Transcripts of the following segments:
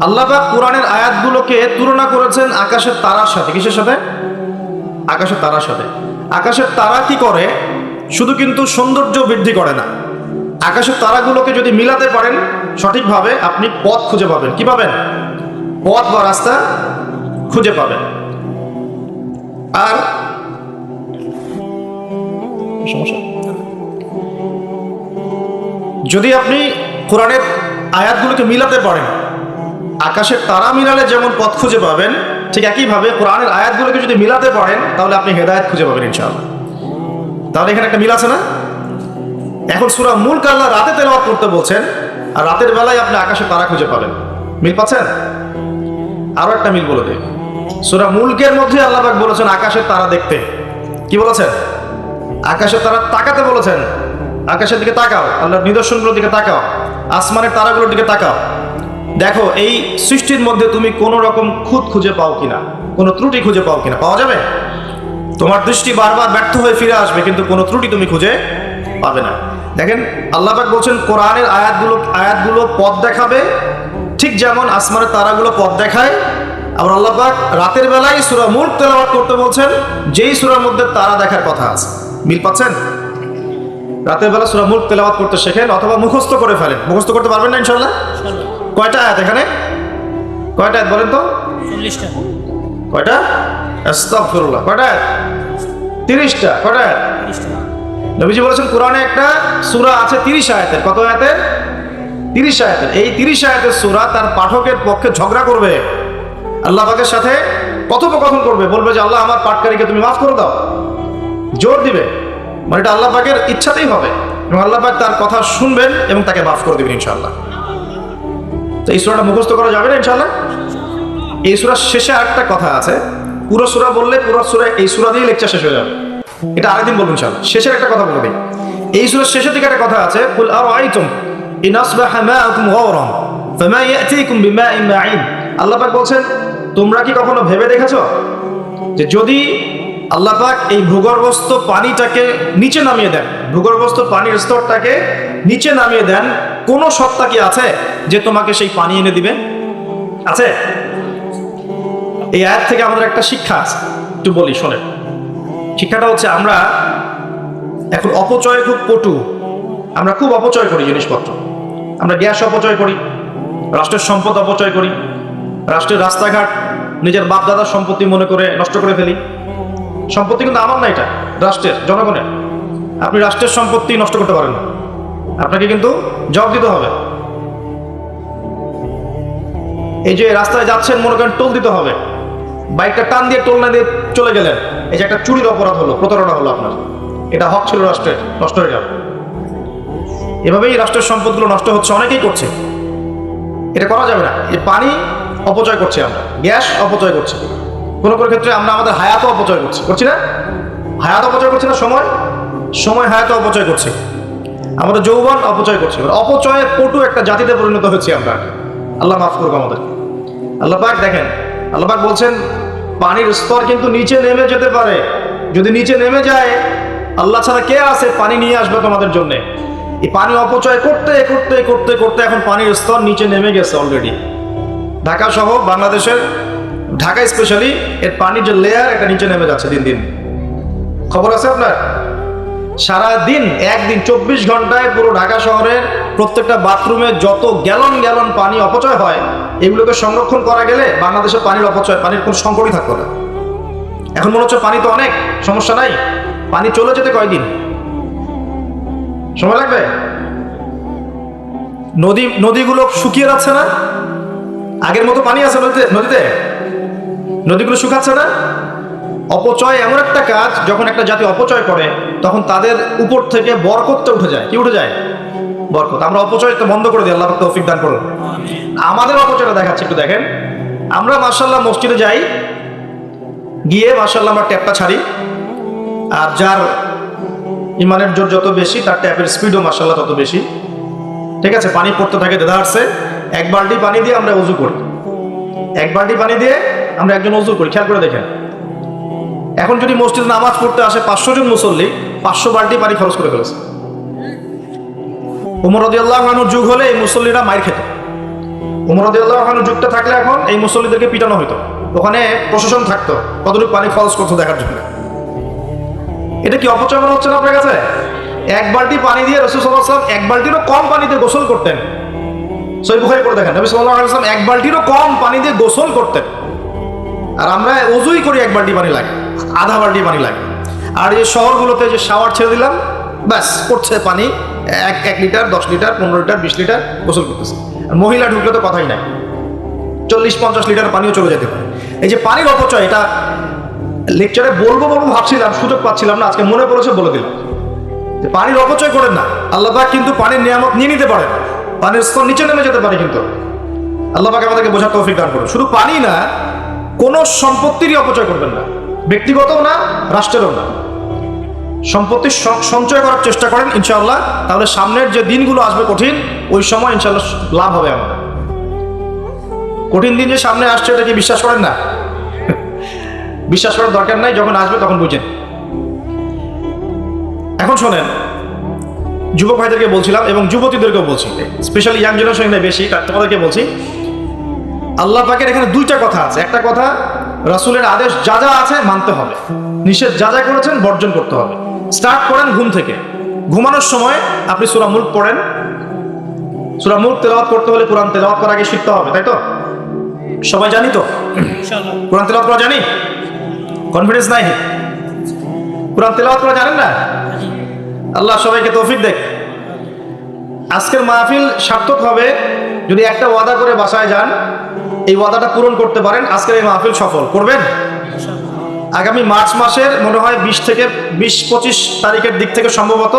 আল্লাহ পাক কোরআনের আয়াতগুলোকে তুলনা করেছেন আকাশের তারার সাথে। কিসের সাথে? আকাশের তারার সাথে। আকাশের তারা কি করে? শুধু কিন্তু সৌন্দর্য বৃদ্ধি করে না, আকাশের তারাগুলোকে যদি মিলাতে পারেন সঠিকভাবে, আপনি পথ খুঁজে পাবেন। কি পাবেন? পথ বা রাস্তা খুঁজে পাবেন। আর সমস্যা, যদি আপনি কোরআনের আয়াতগুলোকে মিলাতে পারেন, আকাশের তারা মিলালে যেমন পথ খুঁজে পাবেন, ঠিক একইভাবে কোরআনের আয়াতগুলোকে যদি মিলাতে পারেন তাহলে আপনি হেদায়েত খুঁজে পাবেন ইনশাআল্লাহ। তাহলে এখানে একটা মিল আছে না? এখন সূরা মুলক আল্লাহ রাতে তেলাওয়াত করতে বলছেন, আর রাতের বেলায় আপনি আকাশের তারা খুঁজে পাবেন। মিল পাচ্ছেন? আরো একটা মিল বলে দিই, সূরা মুলকের মধ্যে আল্লাহ পাক বলেছেন আকাশের তারা দেখতে। কি বলেছেন? আকাশের তারা তাকাতে বলেছেন। আকাশের দিকে তাকাও, আল্লাহর নিদর্শনগুলোর দিকে তাকাও, আসমানের তারাগুলোর দিকে তাকাও, দেখো এই সৃষ্টির মধ্যে তুমি কোনো রকম খুঁত খুঁজে পাও কিনা, কোনো ত্রুটি খুঁজে পাও কিনা। পাওয়া যাবে? তোমার দৃষ্টি বারবার ব্যর্থ হয়ে ফিরে আসবে, কিন্তু কোনো ত্রুটি তুমি খুঁজে পাবে না। দেখেন আল্লাহ পাক বলছেন কোরআনের আয়াতগুলো পথ দেখাবে, ঠিক যেমন আসমানের তারাগুলো পথ দেখায়। আবার আল্লাহ পাক রাতের বেলায় সূরা মুলক তেলাওয়াত করতে বলছেন, যেই সূরার মধ্যে তারা দেখার কথা আছে। মিল পাচ্ছেন? রাতের বেলা সূরা মুলক তেলাওয়াত করতে শেখেন, অথবা মুখস্থ করে ফেলেন। মুখস্থ করতে পারবেন না ইনশাআল্লাহ? কয়টা আয়াত এখানে? কয়টা আয়াত বলেন তো? 40টা। কয়টা? আস্তাগফিরুল্লাহ। কয়টা আয়াত? 30টা। কয়টা আয়াত? 30টা। নবীজি বলেছেন কোরআনে একটা সূরা আছে 30 আয়াতের। কত আয়াতের? 30 আয়াতের। এই 30 আয়াতের সূরা তার পাঠকের পক্ষে ঝগড়া করবে, আল্লাহ পাকের সাথে কথোপকথন করবে, বলবে যে আল্লাহ আমার পাঠকারীকে তুমি মাফ করে দাও, জোর দিবে। মানে এটা আল্লাহ পাকের ইচ্ছাতেই হবে, এবং আল্লাহ পাক তার কথা শুনবেন এবং তাকে মাফ করে দিবেন ইনশাআল্লাহ। তো এই সূরাটা মুখস্থ করা যাবে না ইনশাআল্লাহ? এই সূরার শেষে আরেকটা কথা আছে, পুরো সূরা বললে পুরো সূরা এই সূরা দিয়ে লেকচার শেষ হয়ে যাবে, এটা আরেকদিন বলবো ইনশাআল্লাহ। শেষের একটা কথা বলে দিই, এই সূরার শেষের দিকে একটা কথা আছে, কুল আরাআইতুম ইন আসবাহা মাআকুম গাওরান ফামা ইয়াতিকুম বিমাইন মাঈন। আল্লাহ পাক বলছেন তোমরা কি কখনো ভেবে দেখেছো যে যদি আল্লাহ পাক এই ভূগর্ভস্থ পানিটাকে নিচে নামিয়ে দেন, ভূগর্ভস্থ পানির স্তরটাকে নিচে নামিয়ে দেন, কোন সত্তা কি আছে যে তোমাকে সেই পানি এনে দিবে? আছে? এই আয়াত থেকে আমাদের একটা শিক্ষা আছে, একটু বলি শোনেন। শিক্ষাটা হচ্ছে আমরা এখন অপচয় খুব পটু, আমরা খুব অপচয় করি জিনিসপত্র। আমরা গ্যাস অপচয় করি, রাষ্ট্রের সম্পদ অপচয় করি, রাষ্ট্রের রাস্তাঘাট নিজের বাপ দাদার সম্পত্তি মনে করে নষ্ট করে ফেলি। সম্পত্তি কিন্তু আমার না, এটা রাষ্ট্রের, জনগণের। আপনি রাষ্ট্রের সম্পত্তি নষ্ট করতে পারেন না, আপনাকে কিন্তু জবাব দিতে হবে। এই যে রাস্তায় যাচ্ছেন, মনে করেন টোল দিতে হবে, বাইকটা টান দিয়ে টোল না দিয়ে চলে গেলেন, এই যে একটা চুরির অপরাধ হলো, প্রতারণা হলো আপনার, এটা হক ছিল রাষ্ট্রের, নষ্ট হয়ে যাবে। এভাবেই রাষ্ট্রের সম্পদগুলো নষ্ট হচ্ছে, অনেকেই করছে। এটা করা যাবে না। এই পানি অপচয় করছি আমরা, গ্যাস অপচয় করছি, কোনো কোনো ক্ষেত্রে আমরা আমাদের হায়াতও অপচয় করছি না? হায়াত অপচয় করছি না, সময় হায়াত অপচয় করছি, আমাদের যৌবন অপচয় করছি। অপচয়ের পটু একটা জাতিতে পরিণত হয়েছি আমরা। আল্লাহ মাফ করুক আমাদের। আল্লাহ পাক দেখেন, আল্লাহ পাক বলছেন পানির স্তর কিন্তু নিচে নেমে যেতে পারে। যদি নিচে নেমে যায়, আল্লাহ ছাড়া কে আছে পানি নিয়ে আসবে তোমাদের জন্য? এই পানি অপচয় করতে করতে করতে করতে এখন পানির স্তর নিচে নেমে গেছে অলরেডি। ঢাকা সহ বাংলাদেশের, ঢাকা স্পেশালি, এর পানির যে লেয়ার এটা নিচে নেমে যাচ্ছে দিন দিন। খবর আছে আপনার? সারা দিন, একদিন 24 ঘন্টায় পুরো ঢাকা শহরের প্রত্যেকটা বাথরুমে যত গ্যালন গ্যালন পানি অপচয় হয়, এগুলোকে সংরক্ষণ করা গেলে বাংলাদেশের পানির অপচয়, পানির কোনো সংকটই থাকতো না। এখন মনে হচ্ছে পানি তো অনেক, সমস্যা নাই, পানি চলে যেতে কয়দিন সময় লাগবে? নদীগুলো শুকিয়ে যাচ্ছে না? আগের মতো পানি আছে নদীতে? নদীগুলো শুকাচ্ছে না? অপচয় এমন একটা কাজ, যখন একটা জাতি অপচয় করে তখন তাদের উপর থেকে বরকতটা উঠে যায়। কি উঠে যায়? বরকত। আমরা অপচয়টা বন্ধ করে দিই, আল্লাহ তৌফিক দান করুন। আমাদের অপচয়টা দেখাচ্ছে, একটু দেখেন। আমরা মাশাআল্লাহ মসজিদে যাই, গিয়ে মাশাআল্লাহ আমরা ট্যাপটা ছাড়ি, আর যার ইমানের জোর যত বেশি তার ট্যাপের স্পিডও মাশাআল্লাহ তত বেশি। ঠিক আছে, পানি পড়তে থাকে দেদারসে, এক বালতি পানি দিয়ে আমরা ওযু করি, এক বালতি পানি দিয়ে আমরা একজন ওযু করি। খেয়াল করে দেখেন, এখন যদি মসজিদে নামাজ পড়তে আসে 500 জন মুসল্লি, 500 বালতি পানি খরচ করে ফেলেছে। ওমর রাদিয়াল্লাহু আনহুর যুগ হলে এই মুসল্লিরা মাইর খেত, ওমর রাদিয়াল্লাহু আনহু যুগটা থাকলে এখন এই মুসল্লিদেরকে পিটানো হতো, ওখানে প্রশাসন থাকতো কতটুকু পানি খরচ করতো দেখার জন্য। এটা কি অপচয় মনে হচ্ছে না আপনার কাছে? এক বালতি পানি দিয়ে রাসূল সাল্লাল্লাহু আলাইহি ওয়াসাল্লাম এক বালতিরও কম পানিতে গোসল করতেন। সহিহ বুখারী পড়ে দেখেন, নবী সাল্লাল্লাহু আলাইহি ওয়াসাল্লাম এক বালতিরও কম পানি দিয়ে গোসল করতেন। আর আমরা ওযুই করি এক বালতি পানি লাগে, আধা বালতি পানি লাগে। আর এই শহরগুলোতে যে শাওয়ার ছেড়ে দিলাম, ব্যাস পড়ছে পানি 1 লিটার, 10 লিটার, 15 লিটার, 20 লিটার গোসল করতেছে। আর মহিলা ঢুকলে তো কথাই নাই, 40-50 লিটার পানিও চলে যেতে পারে। এই যে পানির অপচয়, এটা লেকচারে বলবো ভাবছিলাম, সুযোগ পাচ্ছিলাম না, আজকে মনে পড়েছে বলে দিলাম যে পানির অপচয় করেন না। আল্লাহ পাক কিন্তু পানির নিয়ামত নিয়ে নিতে পারেন, পানির স্তর নিচে নেমে যেতে পারে, কিন্তু আল্লাহ পাক আমাদেরকে বোঝার তৌফিক দান করুন। শুধু পানি না, কোনো সম্পত্তিরই অপচয় করবেন না, ব্যক্তিগতও না, রাষ্ট্রেরও না। সম্পত্তি সঞ্চয় করার চেষ্টা করেন ইনশাআল্লাহ, তাহলে সামনের যে দিনগুলো আসবে কঠিন, ওই সময় ইনশাআল্লাহ লাভ হবে আমাদের। কঠিন দিন যে সামনে আসছে, এটা কি বিশ্বাস করেন না? বিশ্বাস করার দরকার নাই, যখন আসবে তখন বুঝেন। এখন শোনেন, যুবক ভাইদেরকে বলছিলাম এবং যুবতীদেরকেও বলছি, স্পেশালি ইয়াং জেনারেশন বেশি, তোমাদেরকে বলছি, আল্লাহ পাকের এখানে দুইটা কথা আছে। একটা কথা, রাসূলের আদেশ যা যা আছে মানতে হবে, নিষেধ যা যা করেছেন বর্জন করতে হবে। স্টার্ট করেন ঘুম থেকে, ঘুমানোর সময় আপনি সূরা মুলক পড়েন। সূরা মুলক তেলাওয়াত করতে হলে কোরআন তেলাওয়াত করার আগে শিখতে হবে, তাই তো? সবাই জানি তো ইনশাআল্লাহ? কোরআন তেলাওয়াত করা জানি? কনফিডেন্স নাই? কোরআন তেলাওয়াত করা জানেন না? আল্লাহ সবাইকে তৌফিক দেখ। আজকের মাহফিল সার্থক হবে যদি একটা ওয়াদা করে বাসায় যান, এই ওয়াদাটা পূরণ করতে পারেন, আজকের এই মাহফিল সফল করবেন। আগামী মার্চ মাসের মনে হয় 20-25 তারিখের দিক থেকে সম্ভবত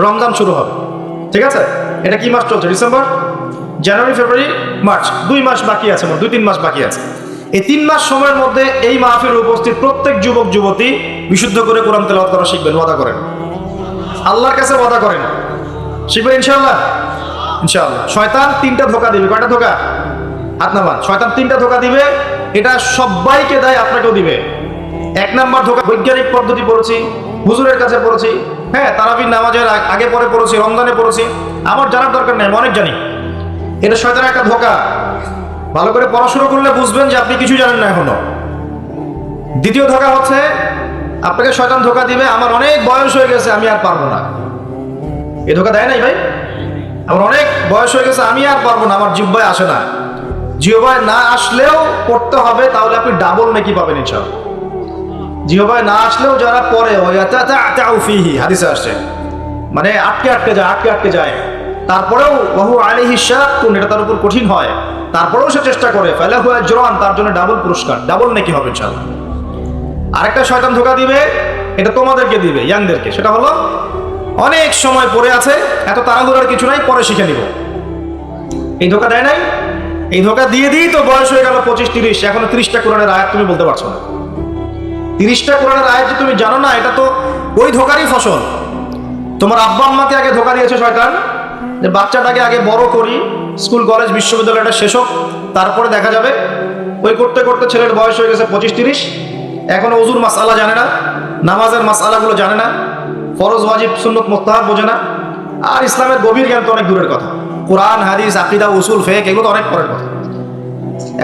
রমজান শুরু হবে, ঠিক আছে? এটা কি মাস চলছে? ডিসেম্বর, জানুয়ারি, ফেব্রুয়ারি, মার্চ, 2 মাস বাকি আছে, 2-3 মাস বাকি আছে। এই 3 মাস সময়ের মধ্যে এই মাহফিলে উপস্থিত প্রত্যেক যুবক যুবতী বিশুদ্ধ করে কোরআন তেলাওয়াত করা শিখবেন, ওয়াদা করেন, আল্লাহর কাছে ওয়াদা করেন, শিখবেন ইনশাআল্লাহ। ইনশাআল্লাহ। শয়তান 3টা ধোঁকা দিবে। কয়টা ধোঁকা? হাত নামান। শয়তান 3টা ধোঁকা দিবে, এটা সবাইকে দেয়, আপনাকেও দিবে। 1 নাম্বার ধোঁকা, বৈজ্ঞানিক পদ্ধতি পড়েছি, হুজুরের কাছে পড়েছি, হ্যাঁ, তারাবির নামাজের আগে পরে পড়েছি, রমজানে পড়েছি, আমার জানার দরকার নেই, আমি অনেক জানি। এটা শয়তানের একটা ধোঁকা। ভালো করে পড়াশোনা করলে বুঝবেন যে আপনি কিছু জানেন না এখনো। দ্বিতীয় ধোঁকা হচ্ছে, আপনাকে শয়তান ধোঁকা দিবে, আমার অনেক বয়স হয়ে গেছে, আমি আর পারবো না। এই ধোঁকা দেয় নাই ভাই? আমার অনেক বয়স হয়ে গেছে, আমি আর পারবো না, আমার জিহ্বায় আসে না। জিহ্বায় না আসলেও পড়তে হবে, তাহলে আপনি ডাবল নেকি পাবেন ইনশাআল্লাহ। জিহ্বায় না আসলেও যারা পড়ে, হাদিসে আসছে, মানে আটকে যায়, তারপরেও ওয়াহু আলাইহি শাক্কুন, এটা তার উপর কঠিন হয়, তারপরেও সে চেষ্টা করে, ফালাহু আজরান, তার জন্য ডাবল পুরস্কার, ডাবল নেকি হবে ইনশাআল্লাহ। আরেকটা শয়তান ধোঁকা দিবে, এটা তোমাদেরকে দিবে, ইয়াংদেরকে, সেটা হলো অনেক সময় পড়ে আছে, এত তাড়াহুড়ার কিছু নাই, পরে শিখে নিব। এই ধোঁকা দেয় নাই? এই ধোঁকা দিয়ে দিই তো বয়স হয়ে গেল 25-30, এখনো 30টা কোরআনের আয়াত তুমি বলতে পারছো না। 30টা কোরআনের আয়াত যে তুমি জানো না, এটা তো ওই ধোঁকারই ফসল। তোমার আব্বা আম্মাকে আগে ধোঁকা দিয়েছে শয়তান, যে বাচ্চাটাকে আগে বড় করি, স্কুল কলেজ বিশ্ববিদ্যালয়টা শেষ হোক, তারপরে দেখা যাবে। ওই করতে করতে ছেলের বয়স হয়ে গেছে 25-30, এখনো ওযুর মাসআলা জানে না, নামাজের মাসআলাগুলো জানে না, ফরজ ওয়াজিব সুন্নত মুস্তাহাব বোঝে না, আর ইসলামের গভীর জ্ঞান তো অনেক দূরের কথা। কোরআন হাদিস আকীদা উসুল ফিকহ এগুলো তো অনেক পরের কথা।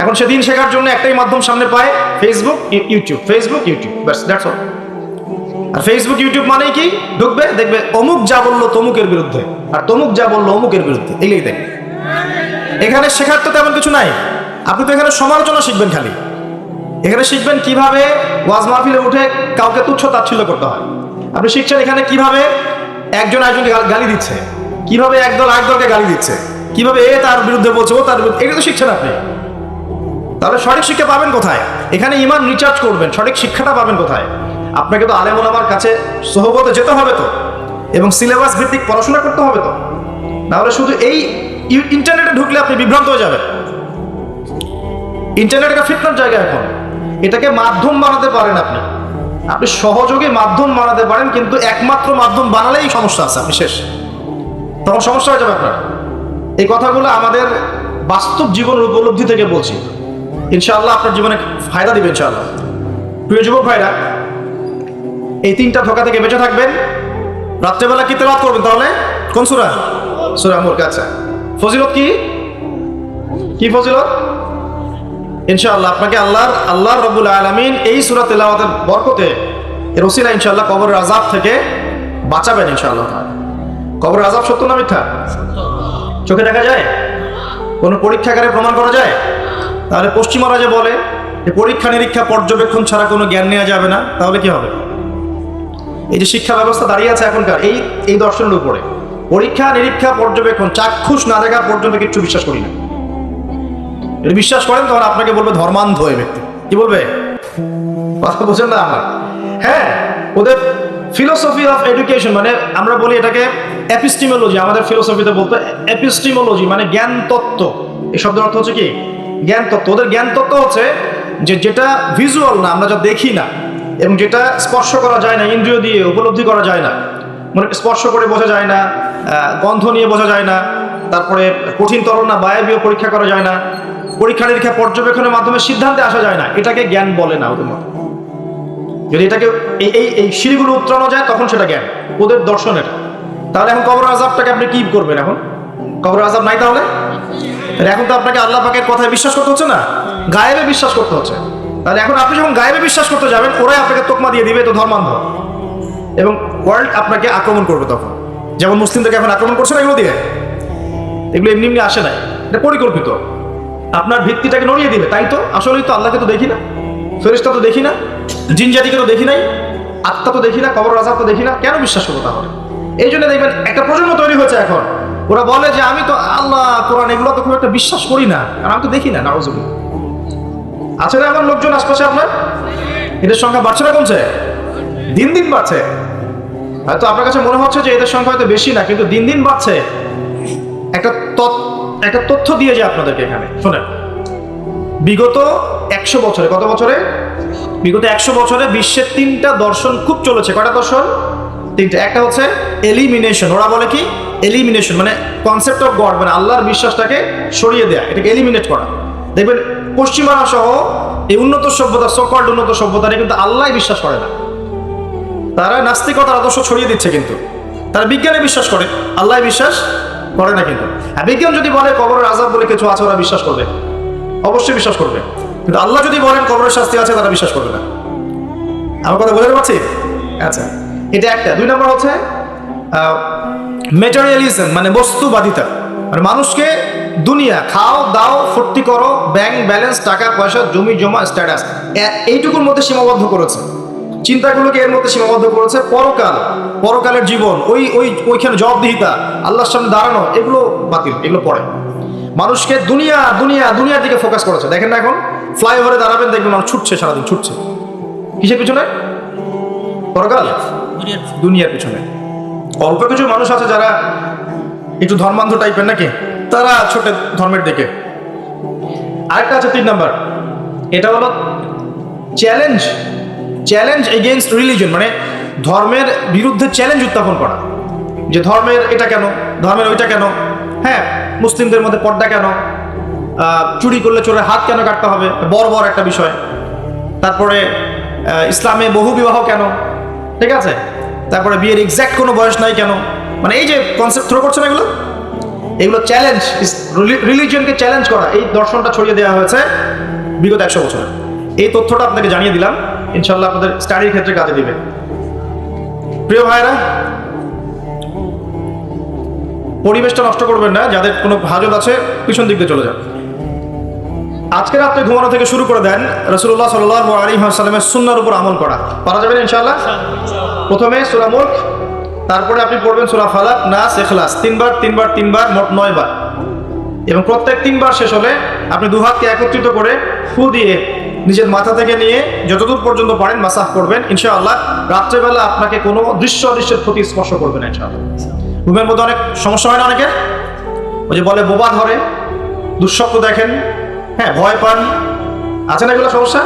এখন সেদিন শেখার জন্য একটাই মাধ্যম সামনে পায়, ফেসবুক ইউটিউব, ব্যাস, দ্যাটস অল। আর ফেসবুক ইউটিউব মানেই কি? ঢুকবে, দেখবে অমুক যা বললো তমুকের বিরুদ্ধে, আর তমুক যা বললো অমুকের বিরুদ্ধে, এগুলোই দেখবে। এখানে শেখার তো তেমন কিছু নাই, আপনি তো এখানে সমালোচনা শিখবেন খালি। এখানে শিখবেন কিভাবে ওয়াজ মাহফিলে উঠে কাউকে তুচ্ছ তাচ্ছিল্য করতে হয়। আপনি শিখছেন এখানে কিভাবে একজন আরেকজনকে গালি দিচ্ছে, কিভাবে একদল আরেকদলকে গালি দিচ্ছে, কিভাবে এ তার বিরুদ্ধে বলছে, ও তার বিরুদ্ধে, এগুলো তো শিখছেন আপনি। তাহলে সঠিক শিক্ষা পাবেন কোথায়? এখানে ঈমান রিচার্জ করবেন, সঠিক শিক্ষাটা পাবেন কোথায়? আপনাকে তো আলেম ওলামার কাছে সোহবতে যেতে হবে তো, এবং সিলেবাস ভিত্তিক পড়াশোনা করতে হবে তো। নাহলে শুধু এই ইন্টারনেটে ঢুকলে আপনি বিভ্রান্ত হয়ে যাবেন। ইন্টারনেট একটা ফিতনার জায়গা এখন, এটাকে মাধ্যম বানাতে পারেন আপনি, আপনি সহযোগে মাধ্যম বানাতে পারেন, কিন্তু একমাত্র মাধ্যম বানালেই সমস্যা আছে, আপনি শেষ, তখন সমস্যা হয়ে যাবে আপনার। এই কথাগুলো আমাদের বাস্তব জীবনের উপলব্ধি থেকে বলছি, ইনশাআল্লাহ আপনার জীবনে ফায়দা দিবে ইনশাআল্লাহ। প্রিয় যুবক ভাইরা, এই 3টা ধোঁকা থেকে বেঁচে থাকবেন। রাত্রেবেলা কি তেলাওয়াত করবেন তাহলে? কোন সূরা? সূরা মুলক। আচ্ছা, ফজিলত কি? কি ফজিলত? ইনশাআল্লাহ আপনাকে আল্লাহ রাব্বুল আলামিন এই সূরা তেলাওয়াতের বরকতে এর ওসিলা ইনশাআল্লাহ কবরের আযাব থেকে বাঁচাবেন ইনশাআল্লাহ। কবরের আযাব সত্য না মিথ্যা? চোখে দেখা যায়? কোনো পরীক্ষাগারে প্রমাণ করা যায়? তাহলে পশ্চিমারা যে বলে যে পরীক্ষা নিরীক্ষা পর্যবেক্ষণ ছাড়া কোনো জ্ঞান নেওয়া যাবে না, তাহলে কি হবে? এই যে শিক্ষা ব্যবস্থা দাঁড়িয়ে আছে এখনকার এই দর্শনের উপরে, পরীক্ষা নিরীক্ষা পর্যবেক্ষণ চাক্ষুষ না দেখা পর্যন্ত কিছু বিশ্বাস করি না। যদি বিশ্বাস করেন তখন আপনাকে বলবে ধর্মান্ধ হয়ে ব্যক্তি। কি বলবে? কথা বোঝেন না আমার? হ্যাঁ, ওদের ফিলোসফি অফ এডুকেশন, মানে আমরা বলি এটাকে এপিস্টিমোলজি, আমাদের ফিলোসফিতে বলতো এপিস্টিমোলজি, মানে জ্ঞান তত্ত্ব। এই শব্দের অর্থ হচ্ছে কি? জ্ঞান তত্ত্ব। ওদের জ্ঞান তত্ত্ব হচ্ছে যে যেটা ভিজুয়াল না, আমরা যা দেখি না, এবং যেটা স্পর্শ করা যায় না, ইন্দ্রিয় দিয়ে উপলব্ধি করা যায় না, মানে স্পর্শ করে বোঝা যায় না, গন্ধ নিয়ে বোঝা যায় না, তারপরে কঠিন তরল না বায়বীয় পরীক্ষা করা যায় না, পরীক্ষা নিরীক্ষা পর্যবেক্ষণের মাধ্যমে সিদ্ধান্তে আসা যায় না, এটাকে জ্ঞান বলে না ওদের মতো। যদি এটাকে এই সিঁড়িগুলো উত্তরানো যায় তখন সেটা জ্ঞান, ওদের দর্শন এটা। তাহলে এখন কবর আযাবটাকে আপনি কি করবেন? এখন কবর আযাব নাই, তাহলে এখন তো আপনাকে আল্লাহ পাকের কথায় বিশ্বাস করতে হচ্ছে না, গায়েবে বিশ্বাস করতে হচ্ছে। তাহলে এখন আপনি যখন গায়েবে বিশ্বাস করতে যাবেন, ওরাই আপনাকে তোকমা দিয়ে দিবে তো ধর্মান্ধ, এবং ওয়ার্ল্ড আপনাকে আক্রমণ করবে তখন। যেমন মুসলিমদেরকে এখন আক্রমণ করছে না এগুলো দিয়ে, এগুলো এমনি এমনি আসে নাই, এটা পরিকল্পিত। আপনার ভিত্তিটাকে নড়িয়ে দিবে। তাই তো আসলেই তো আল্লাহকে তো দেখি না, ফেরেশতা তো দেখি না, জিন জাতিকে তো দেখি নাই, আত্মা তো দেখি না, কবর আযাব তো দেখি না, কেন বিশ্বাস করবো তাহলে? এই জন্য দেখবেন একটা প্রজন্ম তৈরি হয়েছে এখন, ওরা বলে যে আমি তো আল্লাহ কোরআন এগুলো তো খুব একটা বিশ্বাস করি না, কারণ আমি তো দেখি না। নাউযুবিল্লাহ। আছে না এমন লোকজন আশপাশে আপনার? এদের সংখ্যা বাড়ছে না কমছে? দিন দিন বাড়ছে। হয়তো আপনার কাছে মনে হচ্ছে যে এদের সংখ্যা হয়তো বেশি না, কিন্তু দিন দিন বাড়ছে। একটা তথ্য দিয়ে যায় আপনাদেরকে এখানে, শোনেন। বিগত 100 বছরে, কত বছরে? বিগত 100 বছরে বিশ্বের 3টা দর্শন খুব চলেছে। কয়টা দর্শন? 3টা। একটা হচ্ছে এলিমিনেশন, ওরা বলে কি? এলিমিনেশন মানে কনসেপ্ট অফ গড, মানে আল্লাহর বিশ্বাসটাকে সরিয়ে দেয়া, এটাকে এলিমিনেট করা। দেখবেন পশ্চিমারা সহ এই উন্নত সভ্যতা, সকল উন্নত সভ্যতারে কিন্তু আল্লাহ বিশ্বাস করে না, তারা নাস্তিকতার আদর্শ ছড়িয়ে দিচ্ছে, কিন্তু তারা বিজ্ঞানে বিশ্বাস করে, আল্লাহ বিশ্বাস করে না। কিন্তু বিজ্ঞান যদি বলে কবরের আযাব বলে কিছু আছে, ওরা বিশ্বাস করবে, অবশ্যই বিশ্বাস করবে। কিন্তু আল্লাহ যদি বলেন কবরের শাস্তি আছে, তারা বিশ্বাস করবে না। আমার কথা বোঝাতে পারছি? আচ্ছা, এটা একটা। 2 নম্বর হচ্ছে ম্যাটেরিয়ালিজম, মানে বস্তুবাদিতা, মানে মানুষকে দুনিয়া, খাও দাও ফুর্তি করো, ব্যাংক ব্যালেন্স, টাকা পয়সা, জমি জমা, স্ট্যাটাস, এইটুকুর মধ্যে সীমাবদ্ধ করেছে। চিন্তাগুলোকে এর মধ্যে সীমাবদ্ধ করেছে। পরকালের জীবন, ওইখানে জবাবদিহিতা, আল্লাহর সামনে দাঁড়ানো, এগুলো বাতিল, এগুলো পড়ে। মানুষকে দুনিয়ার দিকে ফোকাস করেছে। দেখেন না এখন ফ্লাইওভারে দাঁড়াবেন, দেখবেন মানুষ ছুটছে, সারাদিন ছুটছে। কিসের পিছনে? পরকাল, দুনিয়ার পিছনে। অল্প কিছু মানুষ আছে যারা একটু ধর্মান্ধ টাইপের নাকি, তারা ছোটে ধর্মের দিকে। আরেকটা আছে 3 নাম্বার, এটা হলো চ্যালেঞ্জ এগেইনস্ট রিলিজন, মানে ধর্মের বিরুদ্ধে চ্যালেঞ্জ উত্থাপন করা, যে ধর্মের এটা কেন, ধর্মের ওইটা কেন, হ্যাঁ মুসলিমদের মধ্যে পর্দা কেন, চুরি করলে চোরের হাত কেন কাটতে হবে, বড় একটা বিষয়। তারপরে ইসলামে বহু বিবাহ কেন, ঠিক আছে, তারপরে বিয়ের এক্স্যাক্ট কোনো বয়স নাই কেন, মানে এই যে কনসেপ্ট থ্রো করছে না, এগুলো চ্যালেঞ্জ, রিলিজিয়নকে চ্যালেঞ্জ করা, এই দর্শনটা ছড়িয়ে দেওয়া হয়েছে বিগত 100 বছরে। এই তথ্যটা আপনাকে জানিয়ে দিলাম, ইনশাল্লাহ আপনাদের স্টাডির ক্ষেত্রে কাজে দিবে। প্রিয় ভাইরা, পরিবেশটা নষ্ট করবেন না, যাদের কোনো হাজত আছে পিছন দিক দিয়ে চলে যান। আজকে রাত্রে ঘুমানো থেকে শুরু করে দেন রাসূলুল্লাহ সাল্লাল্লাহু আলাইহি ওয়াসাল্লামের সুন্নাহর উপর আমল করা। পারা যাবে ইনশাআল্লাহ? প্রথমে সূরা মুলক, তারপরে আপনি পড়বেন সূরা ফালাক, নাস, ইখলাস, 3বার, মোট 9 বার। এবং প্রত্যেক 3 বার শেষ হলে আপনি 2 হাতকে একত্রিত করে ফু দিয়ে নিজের মাথা থেকে নিয়ে যতদূর পর্যন্ত পারেন মাসাহ করবেন। ইনশাআল্লাহ রাত্রেবেলা আপনাকে কোনো অদৃশ্যের প্রতি স্পর্শ করবে না ইনশাআল্লাহ। ঘুমের মধ্যে অনেক সমস্যা হয় না অনেকের, ওই যে বলে বোবা ধরে, দুঃস্বপ্ন দেখেন, হ্যাঁ ভয় পান, আছে না এগুলো সমস্যা?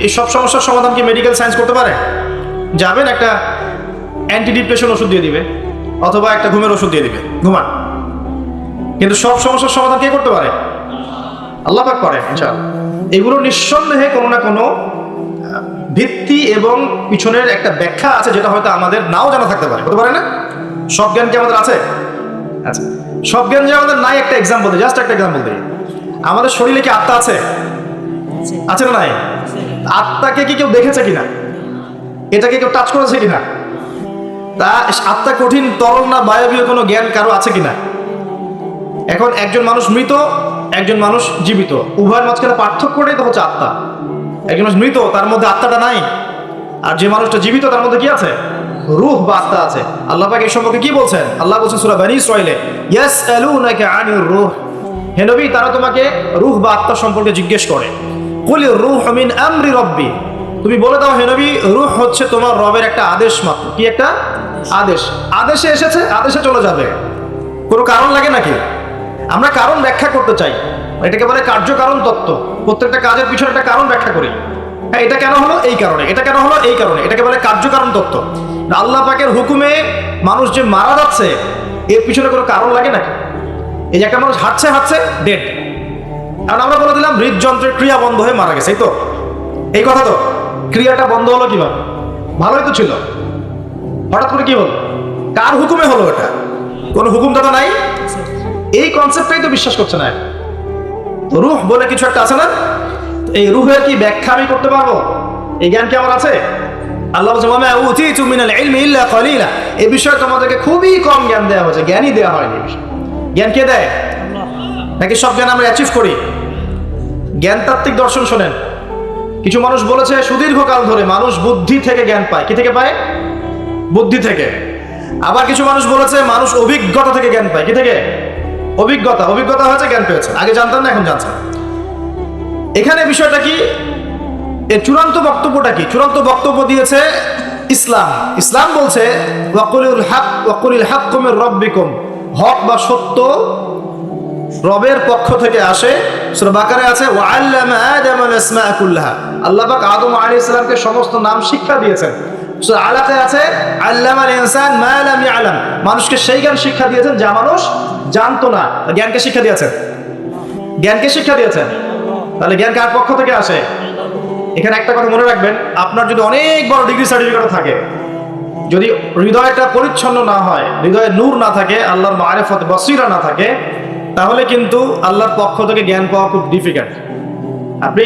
এই সব সমস্যার সমাধান কি মেডিকেল সায়েন্স করতে পারে? যাবেন একটা অ্যান্টি ডিপ্রেশন ওষুধ দিয়ে দিবে, অথবা একটা ঘুমের ওষুধ দিয়ে দিবে, ঘুমান। কিন্তু সব সমস্যার সমাধান কে করতে পারে? আল্লাহ পাক করেন ইনশাআল্লাহ। এগুলো নিঃসন্দেহে কোনো না কোনো ভিত্তি এবং পিছনের একটা ব্যাখ্যা আছে, যেটা হয়তো আমাদের নাও জানা থাকতে পারে, হতে পারে না? সব জ্ঞান কি আমাদের আছে? আচ্ছা, সব জ্ঞান যে আমাদের নাই, একটা এক্সাম্পল দিই, জাস্ট একটা এক্সাম্পল দিই। আমাদের শরীরে কি আত্মা আছে? আছে না নাই? আত্মাকে কি কেউ দেখেছে কিনা? এটাকে কেউ টাচ করেছে কিনা? তা আত্মা কঠিন, তরল না বায়বীয় কোনো জ্ঞান কারো আছে কিনা? এখন একজন মানুষ মৃত, একজন মানুষ জীবিত, উভয়ের মাঝখানে পার্থক্যটাই তো হচ্ছে আত্মা। একজন মানুষ মৃত, তার মধ্যে আত্মাটা নাই, আর যে মানুষটা জীবিত তার মধ্যে কি আছে? রূহ বা আত্মা আছে। আল্লাহ পাক এই সম্পর্কে কি বলছেন? আল্লাহ বলছেন সূরা বনী ইসরাঈলে, ইয়াসআলুনাকা আনির রূহ, হে নবী তারা তোমাকে রূহ বা আত্মা সম্পর্কে জিজ্ঞেস করে। কুলির রূহ মিন আমরি রব্বি, তুমি বলে দাও হে নবী, রূহ হচ্ছে তোমার রবের একটা আদেশ মাত্র। কি একটা আদেশ? আদেশে এসেছে, আদেশে চলে যাবে, কোনো কারণ লাগে নাকি? আমরা কারণ ব্যাখ্যা করতে চাই, এটাকে বলে কার্যকারণ তত্ত্ব। প্রত্যেকটা কাজের পিছনে একটা কারণ ব্যাখ্যা করি। হ্যাঁ, এটা কেন হলো এই কারণে, এটা কেন হলো এই কারণে, এটাকে বলে কার্যকারণ তত্ত্ব। আল্লাহ পাকের হুকুমে মানুষ যে মারা যাচ্ছে, এর পিছনে কোনো কারণ লাগে নাকি? এই যে একটা মানুষ হাঁটছে হাঁটছে ডেড, কারণ আমরা বলে দিলাম হৃদযন্ত্রের ক্রিয়া বন্ধ হয়ে মারা গেছে, এই তো এই কথা তো। ক্রিয়াটা বন্ধ হলো কিভাবে? ভালোই তো ছিল, হঠাৎ করে কি হলো? কার হুকুমে হলো? এটা কোনো হুকুমটা তো নাই। এই কনসেপ্টটাই তো বিশ্বাস করছে না। তো রূহ বলে কিছু একটা আছে না, এই রূহের কি ব্যাখ্যা আমি করতে পারবো? এই জ্ঞান কি আমার আছে? আল্লাহ বলছে ওয়া মা উতীতু মিনাল ইলমি ইল্লা কলিলা, এই বিষয়ে তোমাদেরকে খুবই কম জ্ঞান দেওয়া হয়েছে, জ্ঞানই দেওয়া হয়নি। জ্ঞান কে দেয়? নাকি সব জ্ঞান আমরা অ্যাচিভ করি? জ্ঞানতাত্ত্বিক দর্শন শোনেন, কিছু মানুষ বলেছে সুদীর্ঘকাল ধরে মানুষ বুদ্ধি থেকে জ্ঞান পায়। কি থেকে পায়? বুদ্ধি থেকে। আবার কিছু মানুষ বলেছে মানুষ অভিজ্ঞতা থেকে জ্ঞান পায়। কি থেকে? অভিজ্ঞতা। অভিজ্ঞতা হয়েছে, জ্ঞান পেয়েছে, আগে জানতাম না এখন জানছেন। এখানে বিষয়টা কি? এর চূড়ান্ত বক্তব্যটা কি? চূড়ান্ত বক্তব্য দিয়েছে ইসলাম। ইসলাম বলছে ওয়াকুলিল হক, ওয়াকুলিল হাক্কু মির রাব্বিকুম, হক বা সত্য রবের পক্ষ থেকে আসে। সূরা বাকারায় আছে ওয়া আল্লামা আদাম আল আসমাআ কুল্লাহা, আল্লাহ পাক আদম আলাইহিস সালামকে সমস্ত নাম শিক্ষা দিয়েছেন। সূরা আলাতে আছে আল্লামাল ইনসান মা লাম ইয়ালাম, মানুষকে সেই জ্ঞান শিক্ষা দিয়েছেন যা মানুষ জানতো না। জ্ঞানকে শিক্ষা দিয়েছেন, জ্ঞানকে শিক্ষা দিয়েছেন। তাহলে জ্ঞান কার পক্ষ থেকে আসে? এখানে একটা কথা মনে রাখবেন, আপনার যদি অনেক বড় ডিগ্রি সার্টিফিকেট থাকে, যদি হৃদয়টা পরিচ্ছন্ন না হয়, হৃদয়ে নূর না থাকে, আল্লাহর মারিফত বসিরা না থাকে, তাহলে কিন্তু আল্লাহর পক্ষ থেকে জ্ঞান পাওয়া খুব ডিফিকাল্ট। আপনি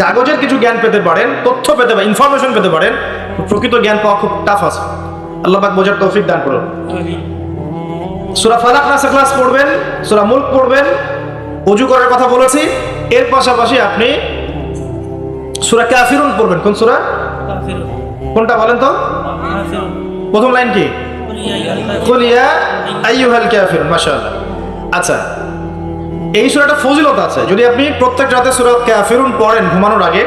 কাগজের কিছু জ্ঞান পেতে পারেন, তথ্য পেতে পারেন, ইনফরমেশন পেতে পারেন, প্রকৃত জ্ঞান পাওয়া খুব টাফ আছে। আল্লাহ পাক বোঝার তৌফিক দান করুন। সূরা ফালাক নাস ক্লাস পড়বেন, সূরা মুলক পড়বেন, ওযু করার কথা বলেছি। এর পাশাপাশি আপনি সূরা কাফিরুন পড়বেন। কোন সূরা? কাফিরুন। কোনটা বলেন তো? কাফিরুন। প্রথম লাইন কি? কুল ইয়া আইয়ুহাল কাফিরুন। মাশাআল্লাহ। আচ্ছা, এই সূরাটা ফজিলত আছে। যদি আপনি প্রত্যেক রাতে সূরা কাফিরুন পড়েন ঘুমানোর আগে,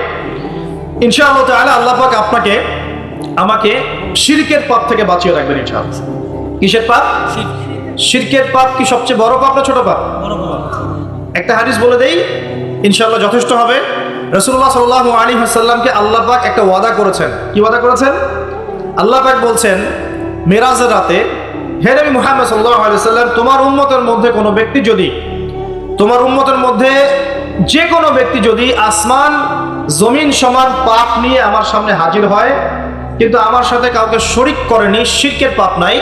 ইনশাআল্লাহ তাআলা আল্লাহ পাক আপনাকে আমাকে শিরকের পাপ থেকে বাঁচিয়ে রাখবেন ইনশাআল্লাহ। কিসের পাপ? শিরকের পাপ কি সবচেয়ে বড় পাপ না ছোট পাপ? বড় পাপ। একটা হাদিস বলে দেই, ইনশাআল্লাহ যথেষ্ট হবে। রাসূলুল্লাহ সাল্লাল্লাহু আলাইহি ওয়াসাল্লামকে আল্লাহ পাক একটা ওয়াদা করেছেন। কি ওয়াদা করেছেন? আল্লাহ পাক বলছেন মেরাজের রাতে, হে নবী মুহাম্মদ সাল্লাল্লাহু আলাইহি ওয়াসাল্লাম, তোমার উম্মতের মধ্যে কোনো ব্যক্তি যদি, তোমার উম্মতের মধ্যে যে কোনো ব্যক্তি যদি আসমান জমিন সমান পাপ নিয়ে আমার সামনে হাজির হয়, কিন্তু আমার সাথে কাউকে শরিক করেনি, শিরকের পাপ নাই,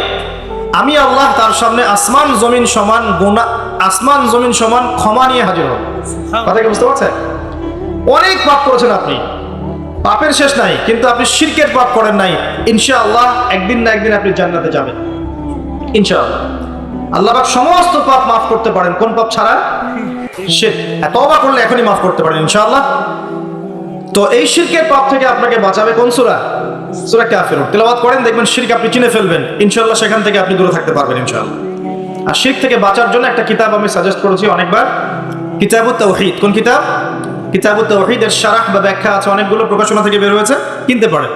আমি আল্লাহ তার সামনে আসমান জমিন সমান গুনাহ, আসমান জমিন সমান ক্ষমা নিয়ে হাজির হব। কথা কি বুঝতে পারছেন? অনেক পাপ করেছেন আপনি, পাপের শেষ নাই, কিন্তু আপনি শিরকের পাপ করেন নাই। ইনশাআল্লাহ একদিন না একদিন আপনি জান্নাতে যাবেন ইনশাআল্লাহ। আল্লাহ পাক সমস্ত পাপ মাফ করতে পারেন, কোন পাপ ছাড়া? শিরক। তওবা করলে এখনই মাফ করতে পারেন ইনশাআল্লাহ। তো এই শিরকের পাপ থেকে আপনাকে বাঁচাবে কোন সূরা? সূরা কাফিরুন। তেলাওয়াত করেন, দেখবেন শিরক আপনি চিনে ফেলবেন ইনশাআল্লাহ, সেখান থেকে আপনি দূরে থাকতে পারবেন ইনশাআল্লাহ। আর শিরক থেকে বাঁচার জন্য একটা কিতাব আমি সাজেস্ট করেছি অনেকবার, কিতাবুত তাওহীদ। কোন কিতাব? কিতাবুত তাওহীদ। এর শারাহ বা ব্যাখ্যা আছে, অনেকগুলো প্রকাশনা থেকে বের হয়েছে, কিনতে পারেন।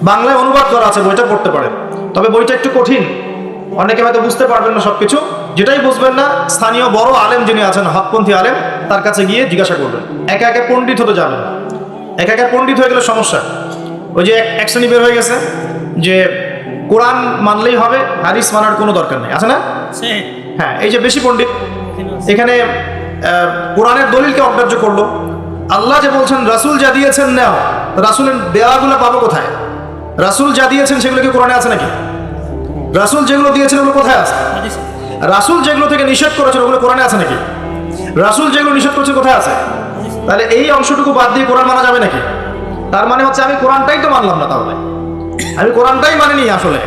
বাংলায় অনুবাদ করা আছে, বইটা পড়তে পারেন। তবে বইটা একটু কঠিন, অনেকে হয়তো বুঝতে পারবেন না সবকিছু। যেটাই বুঝবেন না, স্থানীয় বড় আলেম যিনি আছেন, হকপন্থী আলেম, তার কাছে গিয়ে জিজ্ঞাসা করবেন। একা একা পণ্ডিত হতে যাবেন না, একা একা পণ্ডিত হয়ে গেলে সমস্যা। ওই যে এক শ্রেণী বের হয়ে গেছে যে কোরআন মানলেই হবে, হাদিস মানার কোনো দরকার নেই, আছে না? হ্যাঁ, এই যে বেশি পণ্ডিত এখানে কোরআনের দলিলকে অগ্রাহ্য করলো। আল্লাহ যে বলছেন রাসূল যা দিয়েছেন নাও, রাসূলের দেওয়াগুলো পাবো কোথায়? রাসূল যা দিয়েছেন সেগুলো কি কোরআনে আছে নাকি? রাসূল যেগুলো দিয়েছেন ওগুলো কোথায় আছে? রাসূল যেগুলো থেকে নিষেধ করেছেন ওগুলো কোরআনে আছে নাকি? রাসূল যেগুলো নিষেধ করেছেন কোথায় আছে? তাহলে এই অংশটুকু বাদ দিয়ে কোরআন মানা যাবে নাকি? তার মানে হচ্ছে আমি কোরআনটাই তো মানলাম না, তাহলে আমি কোরআনটাই মানিনি আসলে।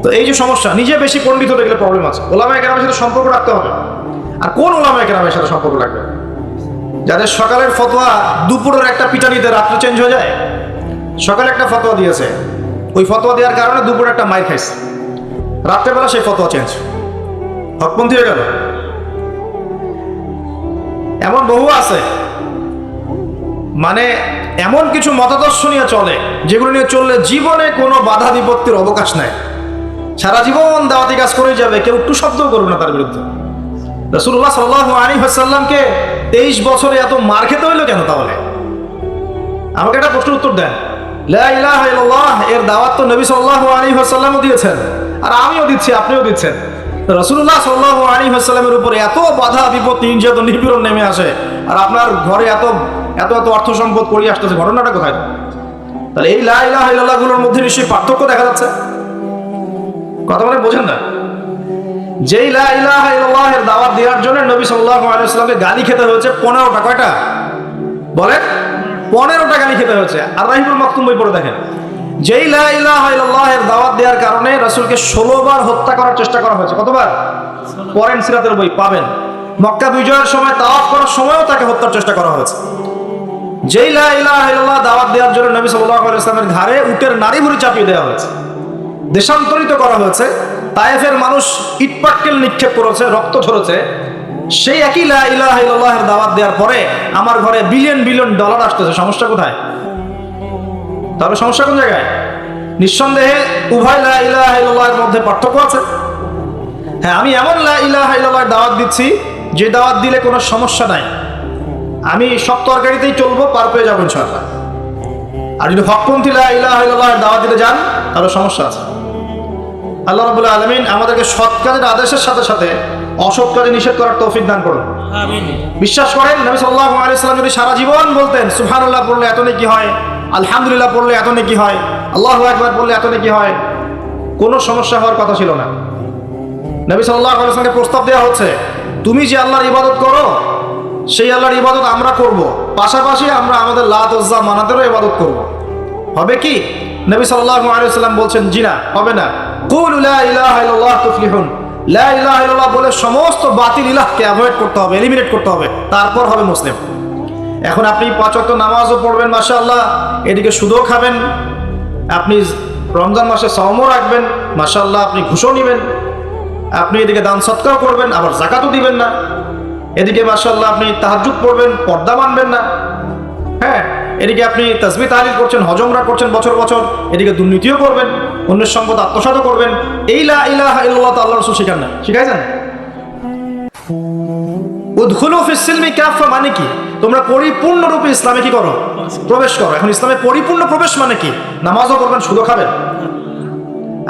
তো এই যে সমস্যা, নিজে বেশি পণ্ডিত হতে গেলে প্রবলেম আছে। ওলামায়ে কেরামের সাথে সম্পর্ক রাখতে হবে। আর কোন ওলামায়ে কেরামের সাথে সম্পর্ক রাখবে? যাদের সকালের ফতোয়া দুপুরের একটা পিটানিতে রাত্রে চেঞ্জ হয়ে যায়। সকালে একটা ফতোয়া দিয়েছে, ওই ফতোয়া দেওয়ার কারণে দুপুরে একটা মাইর খাইছে, রাত্রেবেলা সেই ফতোয়া চেঞ্জ, হকপন্থী হয়ে গেল। এমন বহু আছে, মানে এমন কিছু মতাদর্শ নিয়ে চলে যেগুলো নিয়ে চললে জীবনে কোনো বাধা বিপত্তির অবকাশ নাই, সারা জীবন দাওয়াতি কাজ করে যাবে, কেউ একটু শব্দও করবে না তার বিরুদ্ধে। রাসূলুল্লাহ সাল্লাল্লাহু আলাইহি ওয়াসাল্লামকে 23 বছরে এত মার খেতে হইলো কেন? তাহলে আমাকে একটা প্রশ্নের উত্তর দেন। লা ইলাহা ইল্লাল্লাহ এর দাওয়াত তো নবী সাল্লাল্লাহু আলাইহি ওয়াসাল্লামও দিয়েছেন, আর আমিও দিচ্ছি, আপনিও দিচ্ছেন। রাসূলুল্লাহ সাল্লাল্লাহু আলাইহি ওয়াসাল্লামের উপরে এত বাধা বিপত্তি, নির্যাতন, নিপীড়ন নেমে আসে, আর আপনার ঘরে এত এত এত অর্থ সম্পদ করিয়ে আসতেছে, ঘটনাটা কোথায়? তাহলে এই লা ইলাহা ইল্লাল্লাহ গুলোর মধ্যে নিশ্চয়ই পার্থক্য দেখা যাচ্ছে। কথা বলে বোঝেন না? যেই লা ইলাহা ইল্লাল্লাহ এর দাওয়াত দেওয়ার জন্য নবী সাল্লাল্লাহু আলাইহি ওয়াসাল্লামকে গালি খেতে হয়েছে 15টা। কয়টা বলেন? 15টা গালি খেতে হয়েছে। আর রাহিবুল মাকতুম বই পড়ে দেখেন, যেই লা ইলাহা ইল্লাল্লাহ এর দাওয়াত দেওয়ার কারণে রাসূলকে 16 বার হত্যা করার চেষ্টা করা হয়েছে। কতবার? পড়েন, সিরাতের বই পাবেন। মক্কা বিজয়ের সময় তাওয়াফ করার সময়ও তাকে হত্যার চেষ্টা করা হয়েছে। যেই লা ইলাহা ইল্লাল্লাহ দাওয়াত দেওয়ার জন্য নবী সাল্লাল্লাহু আলাইহি ওয়াসাল্লামের ঘাড়ে উটের নাড়ি ভুঁড়ি চাপিয়ে দেওয়া হয়েছে, দেশান্তরিত করা হয়েছে, তায়েফের মানুষ ইটপাটকেল নিক্ষেপ করেছে, রক্ত ঝরেছে। সেই একই লা ইলাহা ইল্লাল্লাহের দাওয়াত দেওয়ার পরে আমার ঘরে বিলিয়ন বিলিয়ন ডলার আসতেছে। সমস্যা কোথায়? তাহলে সমস্যা কোন জায়গায়? নিঃসন্দেহে উভয় লা ইলাহা ইল্লাল্লাহের মধ্যে পার্থক্য আছে। হ্যাঁ, আমি এমন লা ইলাহা ইল্লাল্লাহের দাওয়াত দিচ্ছি যে দাওয়াত দিলে কোনো সমস্যা নাই, আমি সব তরকারিতেই চলবো, পার পেয়ে যাবো ইনশাআল্লাহ। আর যদি হকপন্থী লা ইলাহা ইল্লাল্লাহের দাওয়াত দিতে যান তাহলে সমস্যা আছে। আল্লাহ রাব্বুল আলামিন আমাদেরকে সৎ কাজের আদেশের সাথে সাথে অসৎ কাজে নিষেধ করার তৌফিক দান করুন। আমিন। বিশ্বাস করেন নবী সাল্লাল্লাহু আলাইহি ওয়াসাল্লাম যদি সারা জীবন বলতেন সুবহানাল্লাহ পড়লে এত নেকি হয়, আলহামদুলিল্লাহ পড়লে এত নেকি হয়, আল্লাহু আকবার পড়লে এত নেকি হয়, কোনো সমস্যা হওয়ার কথা ছিল না। নবী সাল্লাল্লাহু আলাইহি ওয়াসাল্লামকে প্রস্তাব দেওয়া হচ্ছে, তুমি যে আল্লাহর ইবাদত করো সেই আল্লাহর ইবাদত আমরা করব, পাশাপাশি আমরা আমাদের লাত উজ্জা মানাতেরও ইবাদত করব। হবে কি? নবী সাল্লাল্লাহু আলাইহি ওয়াসাল্লাম বলছেন, জি না, হবে না। কুলু লা ইলাহা ইল্লাল্লাহ তুফলিহুন। লা ইলাহা ইল্লাল্লাহ বলে সমস্ত বাতিল ইলাহকে অ্যাভয়েড করতে হবে, এলিমিনেট করতে হবে, তারপর হবে মুসলিম। এখন আপনি 5 ওয়াক্ত নামাজও পড়বেন মাশাআল্লাহ, এদিকে সুদও খাবেন, আপনি রমজান মাসে সাওমও রাখবেন মাশাআল্লাহ, আপনি ঘুষও নেবেন, আপনি এদিকে দান সদকাও করবেন, আবার যাকাতও দিবেন না, এদিকে মাশাআল্লাহ আপনি তাহাজ্জুদ পড়বেন, পর্দা মানবেন না, হ্যাঁ, এদিকে আপনি তাসবিহ তাহলিল করছেন, হজ উমরা করছেন বছর বছর, এদিকে দুর্নীতিও করবেন, অন্যের সম্পদ আত্মসাৎও করবেন। এই লা ইলাহা ইল্লাল্লাহ তো আল্লাহর রাসূল শিখান না, শিখাইছেন? উদখুলু ফিস সিলমি কাফা মানে কি? তোমরা পরিপূর্ণরূপে ইসলামে কি করো? প্রবেশ করো। এখন ইসলামে পরিপূর্ণ প্রবেশ মানে কি? নামাজও করবেন, সুদও খাবেন,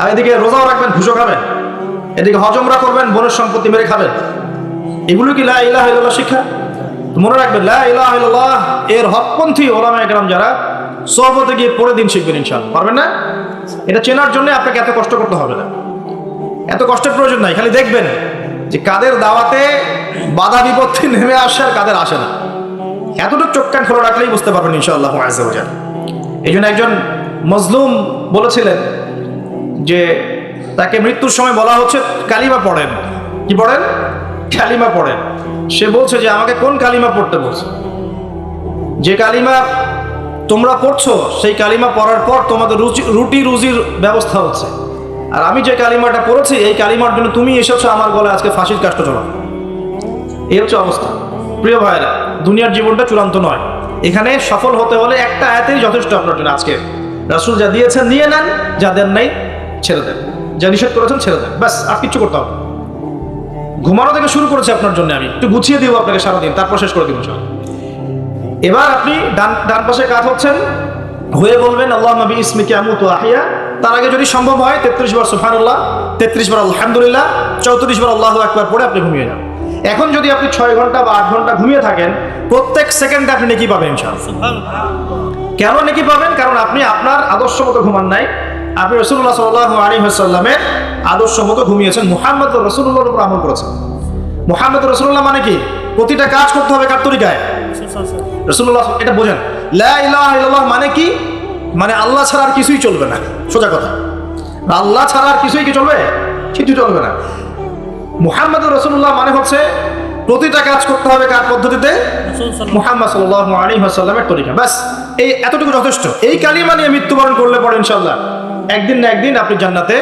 আর এদিকে রোজাও রাখবেন, ঘুষও খাবেন, এদিকে হজ উমরা করবেন, বোনের সম্পত্তি মেরে খাবেন। এগুলো কি লা ইলাহা ইল্লাল্লাহ শিক্ষা? মনে রাখবেন, লা ইলাহা ইল্লাল্লাহ এর হকপন্থী ওলামায়ে কেরাম যারা, সোহবতে গিয়ে পরে দিন শিখবেন ইনশাআল্লাহ। পারবেন না? এটা চেনার জন্য আপনাকে এত কষ্ট করতে হবে না, এত কষ্টের প্রয়োজন নাই। খালি দেখবেন যে কাদের দাওয়াতে বাধা বিপত্তি নেমে আসে আর কাদের আসে না। এতটুকু চোখ কান খোলা রাখলেই বুঝতে পারবেন ইনশাআল্লাহ আযজা ওয়া জাল্লা। এই জন্য একজন মজলুম বলেছিলেন যে তাকে মৃত্যুর সময় বলা হচ্ছে কালিমা পড়েন। কি পড়েন? কালিমা পড়েন। সে বলছে যে আমাকে কোন কালিমা পড়তে বলছে? যে কালিমা তোমরা পড়ছো সেই কালিমা পড়ার পর তোমাদের রুটি রুজির ব্যবস্থা হচ্ছে, আর আমি যে কালিমাটা পড়েছি এই কালিমার জন্য তুমি এসেছো আমার গলায় আজকে ফাঁসির কাষ্ট চলা। এই হচ্ছে অবস্থা। প্রিয় ভাইরা, দুনিয়ার জীবনটা চূড়ান্ত নয়, এখানে সফল হতে হলে একটা আয়াতেই যথেষ্ট আপনার জন্য। আজকে রাসূল যা দিয়েছেন নিয়ে নেন, যা দেন নাই ছেড়ে দেন, যা নিষেধ করেছেন ছেড়ে দেন, ব্যাস, আর কিচ্ছু করতে হবে। ঘুমানো থেকে শুরু করেছি আপনার জন্য, আমি একটু গুছিয়ে দিব আপনাকে সারাদিন, তারপর শেষ করে দিব। এবার আপনি ডান পাশে কাত হচ্ছেন, হয়ে বলবেন আল্লাহুম্মা বিইসমিকা আমুতু ওয়া আহইয়া। তার আগে যদি সম্ভব হয় 33 বার সুবহানাল্লাহ, 33 বার আলহামদুলিল্লাহ, 34 বার আল্লাহু আকবার পড়ে আপনি ঘুমিয়ে যান। এখন যদি আপনি 6 ঘন্টা বা 8 ঘন্টা ঘুমিয়ে থাকেন, প্রত্যেক সেকেন্ডে আপনি নেকি পাবেন ইনশাআল্লাহ। কেন নেকি পাবেন? কারণ আপনি আপনার আদর্শ মতো ঘুমান নাই, আপনি রাসূলুল্লাহ সাল্লাল্লাহু আলাইহি ওয়াসাল্লামের আদর্শ মতো ঘুমিয়েছেন, মুহাম্মদ রাসূলুল্লাহর উপর আমল করেছেন। মুহাম্মদ রাসূলুল্লাহ মানে কি? প্রতিটা কাজ করতে হবে কার তরিকায়? রাসূলুল্লাহ। এটা বোঝেন, লা ইলাহা ইল্লাল্লাহ মানে কি? মানে আল্লাহ ছাড়া আর কিছুই চলবে না, সোজা কথা। আল্লাহ ছাড়া আর কিছুই কি চলবে? কিছু চলবে না। মুহাম্মদ রাসূলুল্লাহ মানে হচ্ছে প্রতিটা কাজ করতে হবে কার পদ্ধতিতে? মুহাম্মদ সাল্লাল্লাহু আলাইহি ওয়াসাল্লামের তরিকা। ব্যাস, এই এতটুকু যথেষ্ট। এই কালিমা নিয়ে মৃত্যুবরণ করলে পরে ইনশাআল্লাহ একদিন না একদিন আপনি জান্নাতে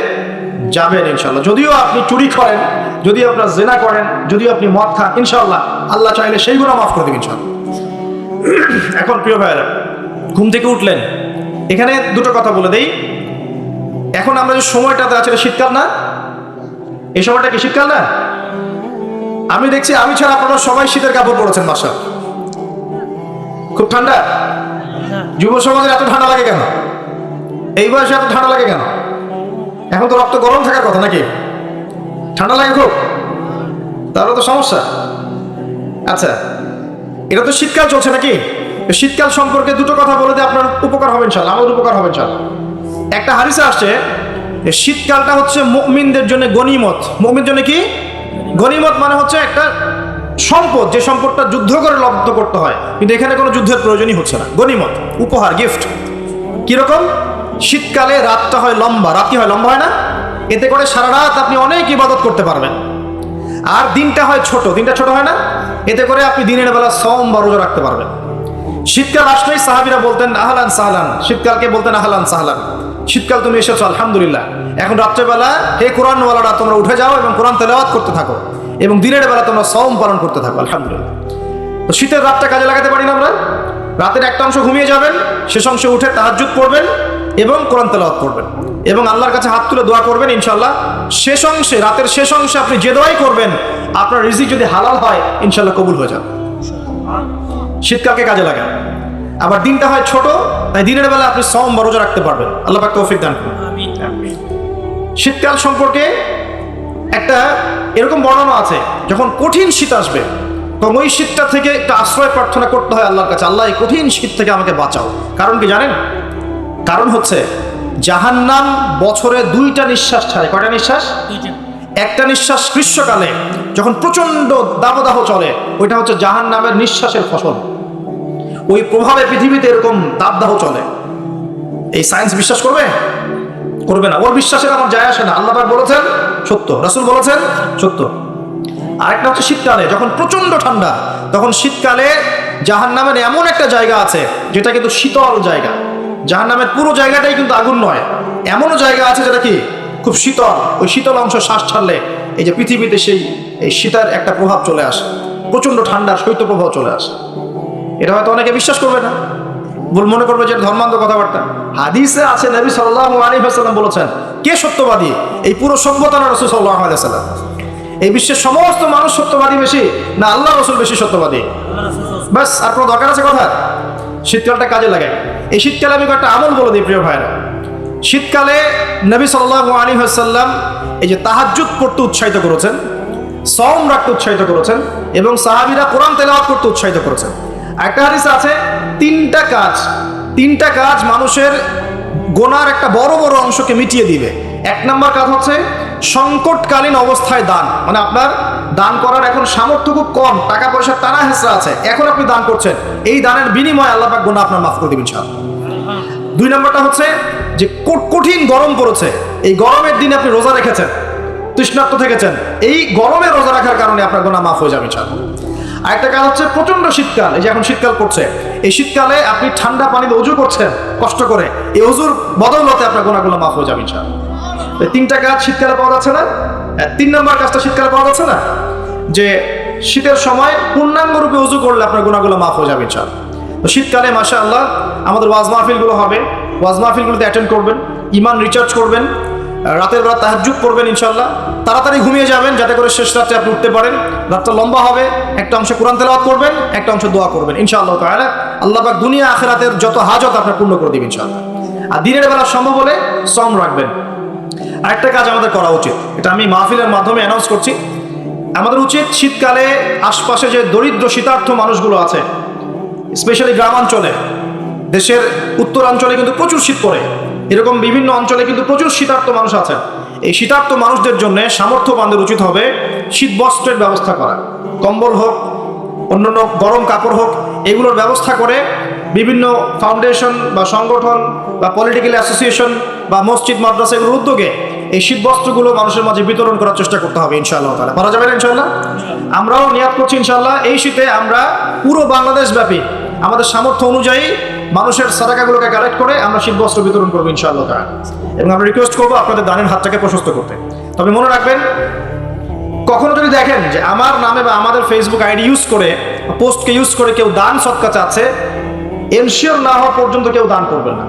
যাবেন ইনশাআল্লাহ। যদিও আপনি চুরি করেন, যদিও আপনার জিনা করেন, যদিও আপনি মদ খান, ইনশাআল্লাহ আল্লাহ চাইলে সেই গুনাহ মাফ করে দিবেন ইনশাআল্লাহ। এখন প্রিয় ভাইরা, ঘুম থেকে উঠলেন, এখানে দুটো কথা বলে দেই। এখন আমরা যে সময়টাতে আছে এটা শীতকাল না? এই সময়টা কি শীতকাল না? আমি দেখছি আমি ছাড়া আপনারা সবাই শীতের কাপড় পরেছেন। বাসা খুব ঠান্ডা। যুব সমাজের এত ঠান্ডা লাগে কেন? এই বয়সে এত ঠান্ডা লাগে কেন? এখন তো রক্ত গরম থাকার কথা, নাকি? ঠান্ডা লাগে খুব, তাহলে তো সমস্যা। আচ্ছা, এটা তো শীতকাল চলছে নাকি? শীতকাল সম্পর্কে দুটো কথা বলে দিয়ে আপনার উপকার হবে ইনশাআল্লাহ, আমার উপকার হবে ইনশাআল্লাহ। একটা হাদিসে আসছে শীতকালটা হচ্ছে মুমিনদের জন্য গনিমত। মুমিনদের জন্য কি গনিমত? মানে হচ্ছে একটা সম্পদ, যে সম্পদটা যুদ্ধ করে লব্ধ করতে হয়, কিন্তু এখানে কোনো যুদ্ধের প্রয়োজনই হচ্ছে না। গনিমত, উপহার, গিফট। কিরকম? শীতকালে রাতটা হয় লম্বা, রাতি হয় লম্বা, হয় না? এতে করে সারা রাত আপনি অনেক ইবাদত করতে পারবেন। আর দিনটা হয় ছোট, দিনটা ছোট হয় না? এতে করে আপনি দিনের বেলা সওম বা রোজা রাখতে পারবেন। শীতকাল আসলেই সাহাবীরা বলতেন আহলান সাহলান, শীতকালকে বলতেন আহলান সাহলান। শীতকাল তুমি এসেছো, আলহামদুলিল্লাহ। এখন রাত্রেবেলা হে কোরআনওয়ালারা তোমরা উঠে যাও এবং কোরআন তেলাওয়াত করতে থাকো, এবং দিনের বেলা তোমরা সওম পালন করতে থাকো, আলহামদুলিল্লাহ। তো শীতের রাতটা কাজে লাগাতে পারি না আমরা? রাতের একটা অংশ ঘুমিয়ে যাবেন, শেষ অংশে উঠে তাহাজ্জুদ পড়বেন এবং কোরআন তেলাওয়াত করবেন এবং আল্লাহর কাছে হাত তুলে দোয়া করবেন। ইনশাআল্লাহ শেষ অংশে, রাতের শেষ অংশে আপনি যে দোয়াই করবেন, আপনার রিজিক যদি হালাল হয় ইনশাআল্লাহ কবুল হয়ে যাবে। শীতকালকে কাজে লাগান। আবার দিনটা হয় ছোট, তাই দিনের বেলা আপনি সওম বা রোজা রাখতে পারবেন। আল্লাহ পাক তৌফিক দান করুন। শীতকাল সম্পর্কে একটা এরকম বর্ণনা আছে, যখন কঠিন শীত আসবে তখন ওই শীতটা থেকে একটা আশ্রয় প্রার্থনা করতে হয় আল্লাহর কাছে, আল্লাহ এই কঠিন শীত থেকে আমাকে বাঁচাও। কারণ কি জানেন? কারণ হচ্ছে জাহান্নাম বছরে 2টা নিঃশ্বাস ছাড়ে। কয়টা নিঃশ্বাস? 2টা। একটা নিঃশ্বাস গ্রীষ্মকালে যখন প্রচন্ড দাবদাহ চলে, ওইটা হচ্ছে জাহান্নামের নিঃশ্বাসের ফসল। ওই প্রভাবে পৃথিবীতে এরকম দাবদাহ চলে। এই সায়েন্স বিশ্বাস করবে? করবে না। ওর বিশ্বাসের আমার যায় আসে না। আল্লাহ পাক বলেছেন সত্য, রাসূল বলেছেন সত্য। আরেকটা হচ্ছে শীতকালে যখন প্রচন্ড ঠান্ডা, তখন শীতকালে জাহান্নামের এমন একটা জায়গা আছে যেটা কিন্তু শীতল জায়গা। জাহান্নামের পুরো জায়গাটাই কিন্তু আগুন নয়, এমনও জায়গা আছে যেটা কি খুব শীতল। ওই শীতল অংশ শ্বাস ছাড়লে এই যে পৃথিবীতে সেই এই শীতের একটা প্রভাব চলে আসে, প্রচন্ড ঠান্ডার শৈত্য প্রভাব চলে আসে। এটা হয়তো অনেকে বিশ্বাস করবে না, মনে করবে যে ধর্মান্ধ কথাবার্তা। হাদিসে আছে নবী সাল্লাল্লাহু আলাইহি ওয়াসাল্লাম বলেছেন, কে সত্যবাদী? এই পুরো সভ্যতা না রাসূল সাল্লাল্লাহু আলাইহি ওয়াসাল্লাম? এই বিশ্বের সমস্ত মানুষ সত্যবাদী বেশি না আল্লাহ রাসূল বেশি সত্যবাদী? বাস, আর কোনো দরকার আছে কথা? শীতকালটা কাজে লাগাই। এই শীতকালে আমি একটা আমল বলে দিই প্রিয় ভাইরা। শীতকালে নবী সাল্লাল্লাহু আলাইহি ওয়াসাল্লাম এই যে তাহাজ্জুদ পড়তে উৎসাহিত করেছেন, সওম রাখতে উৎসাহিত করেছেন এবং সাহাবীরা কোরআন তেলাওয়াত করতে উৎসাহিত করেছেন। একটা হাদিস আছে, তিনটা কাজ মানুষের গোনার একটা বড় বড় অংশকে মিটিয়ে দিবে। 1 নম্বর কাজ হচ্ছে সংকটকালীন অবস্থায় দান। মানে আপনার দান করার এখন সামর্থ্য খুব কম, টাকা পয়সার টানা হেঁচড়া আছে, এখন আপনি দান করছেন, এই দানের বিনিময়ে আল্লাহ পাক গুনাহ আপনার মাফ করে দিবেন ইনশাআল্লাহ। 2 নম্বরটা হচ্ছে যে কঠিন গরম পড়েছে, এই গরমের দিনে আপনি রোজা রেখেছেন, তৃষ্ণার্ত থেকেছেন, এই গরমে রোজা রাখার কারণে আপনার গুনাহ মাফ হয়ে যাবে ইনশাআল্লাহ। আরেকটা কাজ হচ্ছে প্রচন্ড শীতকাল, এই যে এখন শীতকাল পড়ছে, এই শীতকালে আপনি ঠান্ডা পানিতে ওযু করছেন কষ্ট করে, এই ওযুর বদৌলতে আপনার গুনাহগুলো মাফ হয়ে যাবে ইনশাআল্লাহ। এই 3টা কাজ শীতকালে পাওয়া যাচ্ছে না? 3 নম্বর কাজটা শীতকালে পাওয়া যাচ্ছে না, যে শীতের সময় পূর্ণাঙ্গ রূপে ওযু করলে আপনার গুনাহগুলো মাফ হয়ে যাবে ইনশাআল্লাহ। তো শীতকালে মাশাআল্লাহ আমাদের ওয়াজ মাহফিলগুলো হবে, ওয়াজ মাহফিলগুলোতে অ্যাটেন্ড করবেন, ঈমান রিচার্জ করবেন, রাতের বেলা তাহাজ্জুদ পড়বেন ইনশাআল্লাহ। তাড়াতাড়ি ঘুমিয়ে যাবেন যাতে করে শেষ রাতে আপনি উঠতে পারেন। রাতটা লম্বা হবে, একটা অংশে কোরআন তেলাওয়াত করবেন, একটা অংশে দোয়া করবেন ইনশাআল্লাহ তাআলা। আল্লাহ পাক দুনিয়া আখিরাতের যত হাজত আপনার পূর্ণ করে দিবেন ইনশাআল্লাহ। আর দিনের বেলা সম্ভব হলে সওম রাখবেন। আরেকটা কাজ আমাদের করা উচিত, এটা আমি মাহফিলের মাধ্যমে অ্যানাউন্স করছি। আমাদের উচিত শীতকালে আশপাশে যে দরিদ্র শীতার্থ মানুষগুলো আছে, স্পেশালি গ্রামাঞ্চলে, দেশের উত্তরাঞ্চলে কিন্তু প্রচুর শীত পড়ে, এরকম বিভিন্ন অঞ্চলে কিন্তু প্রচুর শীতার্ত মানুষ আছেন। এই শীতার্ত মানুষদের জন্য সামর্থ্যবানদের উচিত হবে শীত বস্ত্রের ব্যবস্থা করা, কম্বল হোক, অন্যান্য গরম কাপড় হোক, এগুলোর ব্যবস্থা করে বিভিন্ন ফাউন্ডেশন বা সংগঠন বা পলিটিক্যাল অ্যাসোসিয়েশন বা মসজিদ মাদ্রাসা এগুলোর উদ্যোগে এই শীত বস্ত্রগুলো মানুষের মাঝে বিতরণ করার চেষ্টা করতে হবে ইনশাআল্লাহ তাআলা। পারা যাবে না ইনশাআল্লাহ? আমরাও নিয়াত করছি ইনশাআল্লাহ এই শীতে আমরা পুরো বাংলাদেশ ব্যাপী আমাদের সামর্থ্য অনুযায়ী মানুষের সাদাকাগুলোকে কালেক্ট করে আমরা শীত বস্ত্র বিতরণ করবো ইনশাআল্লাহ তাআলা। এবং আমরা রিকোয়েস্ট করবো আপনাদের দানের হাতটাকে প্রশস্ত করতে। তবে মনে রাখবেন, কখনো যদি দেখেন যে আমার নামে বা আমাদের ফেসবুক আইডি ইউজ করে, পোস্টকে ইউজ করে কেউ দান সদকা চাচ্ছে, এনশিওর না হওয়া পর্যন্ত কেউ দান করবেন না।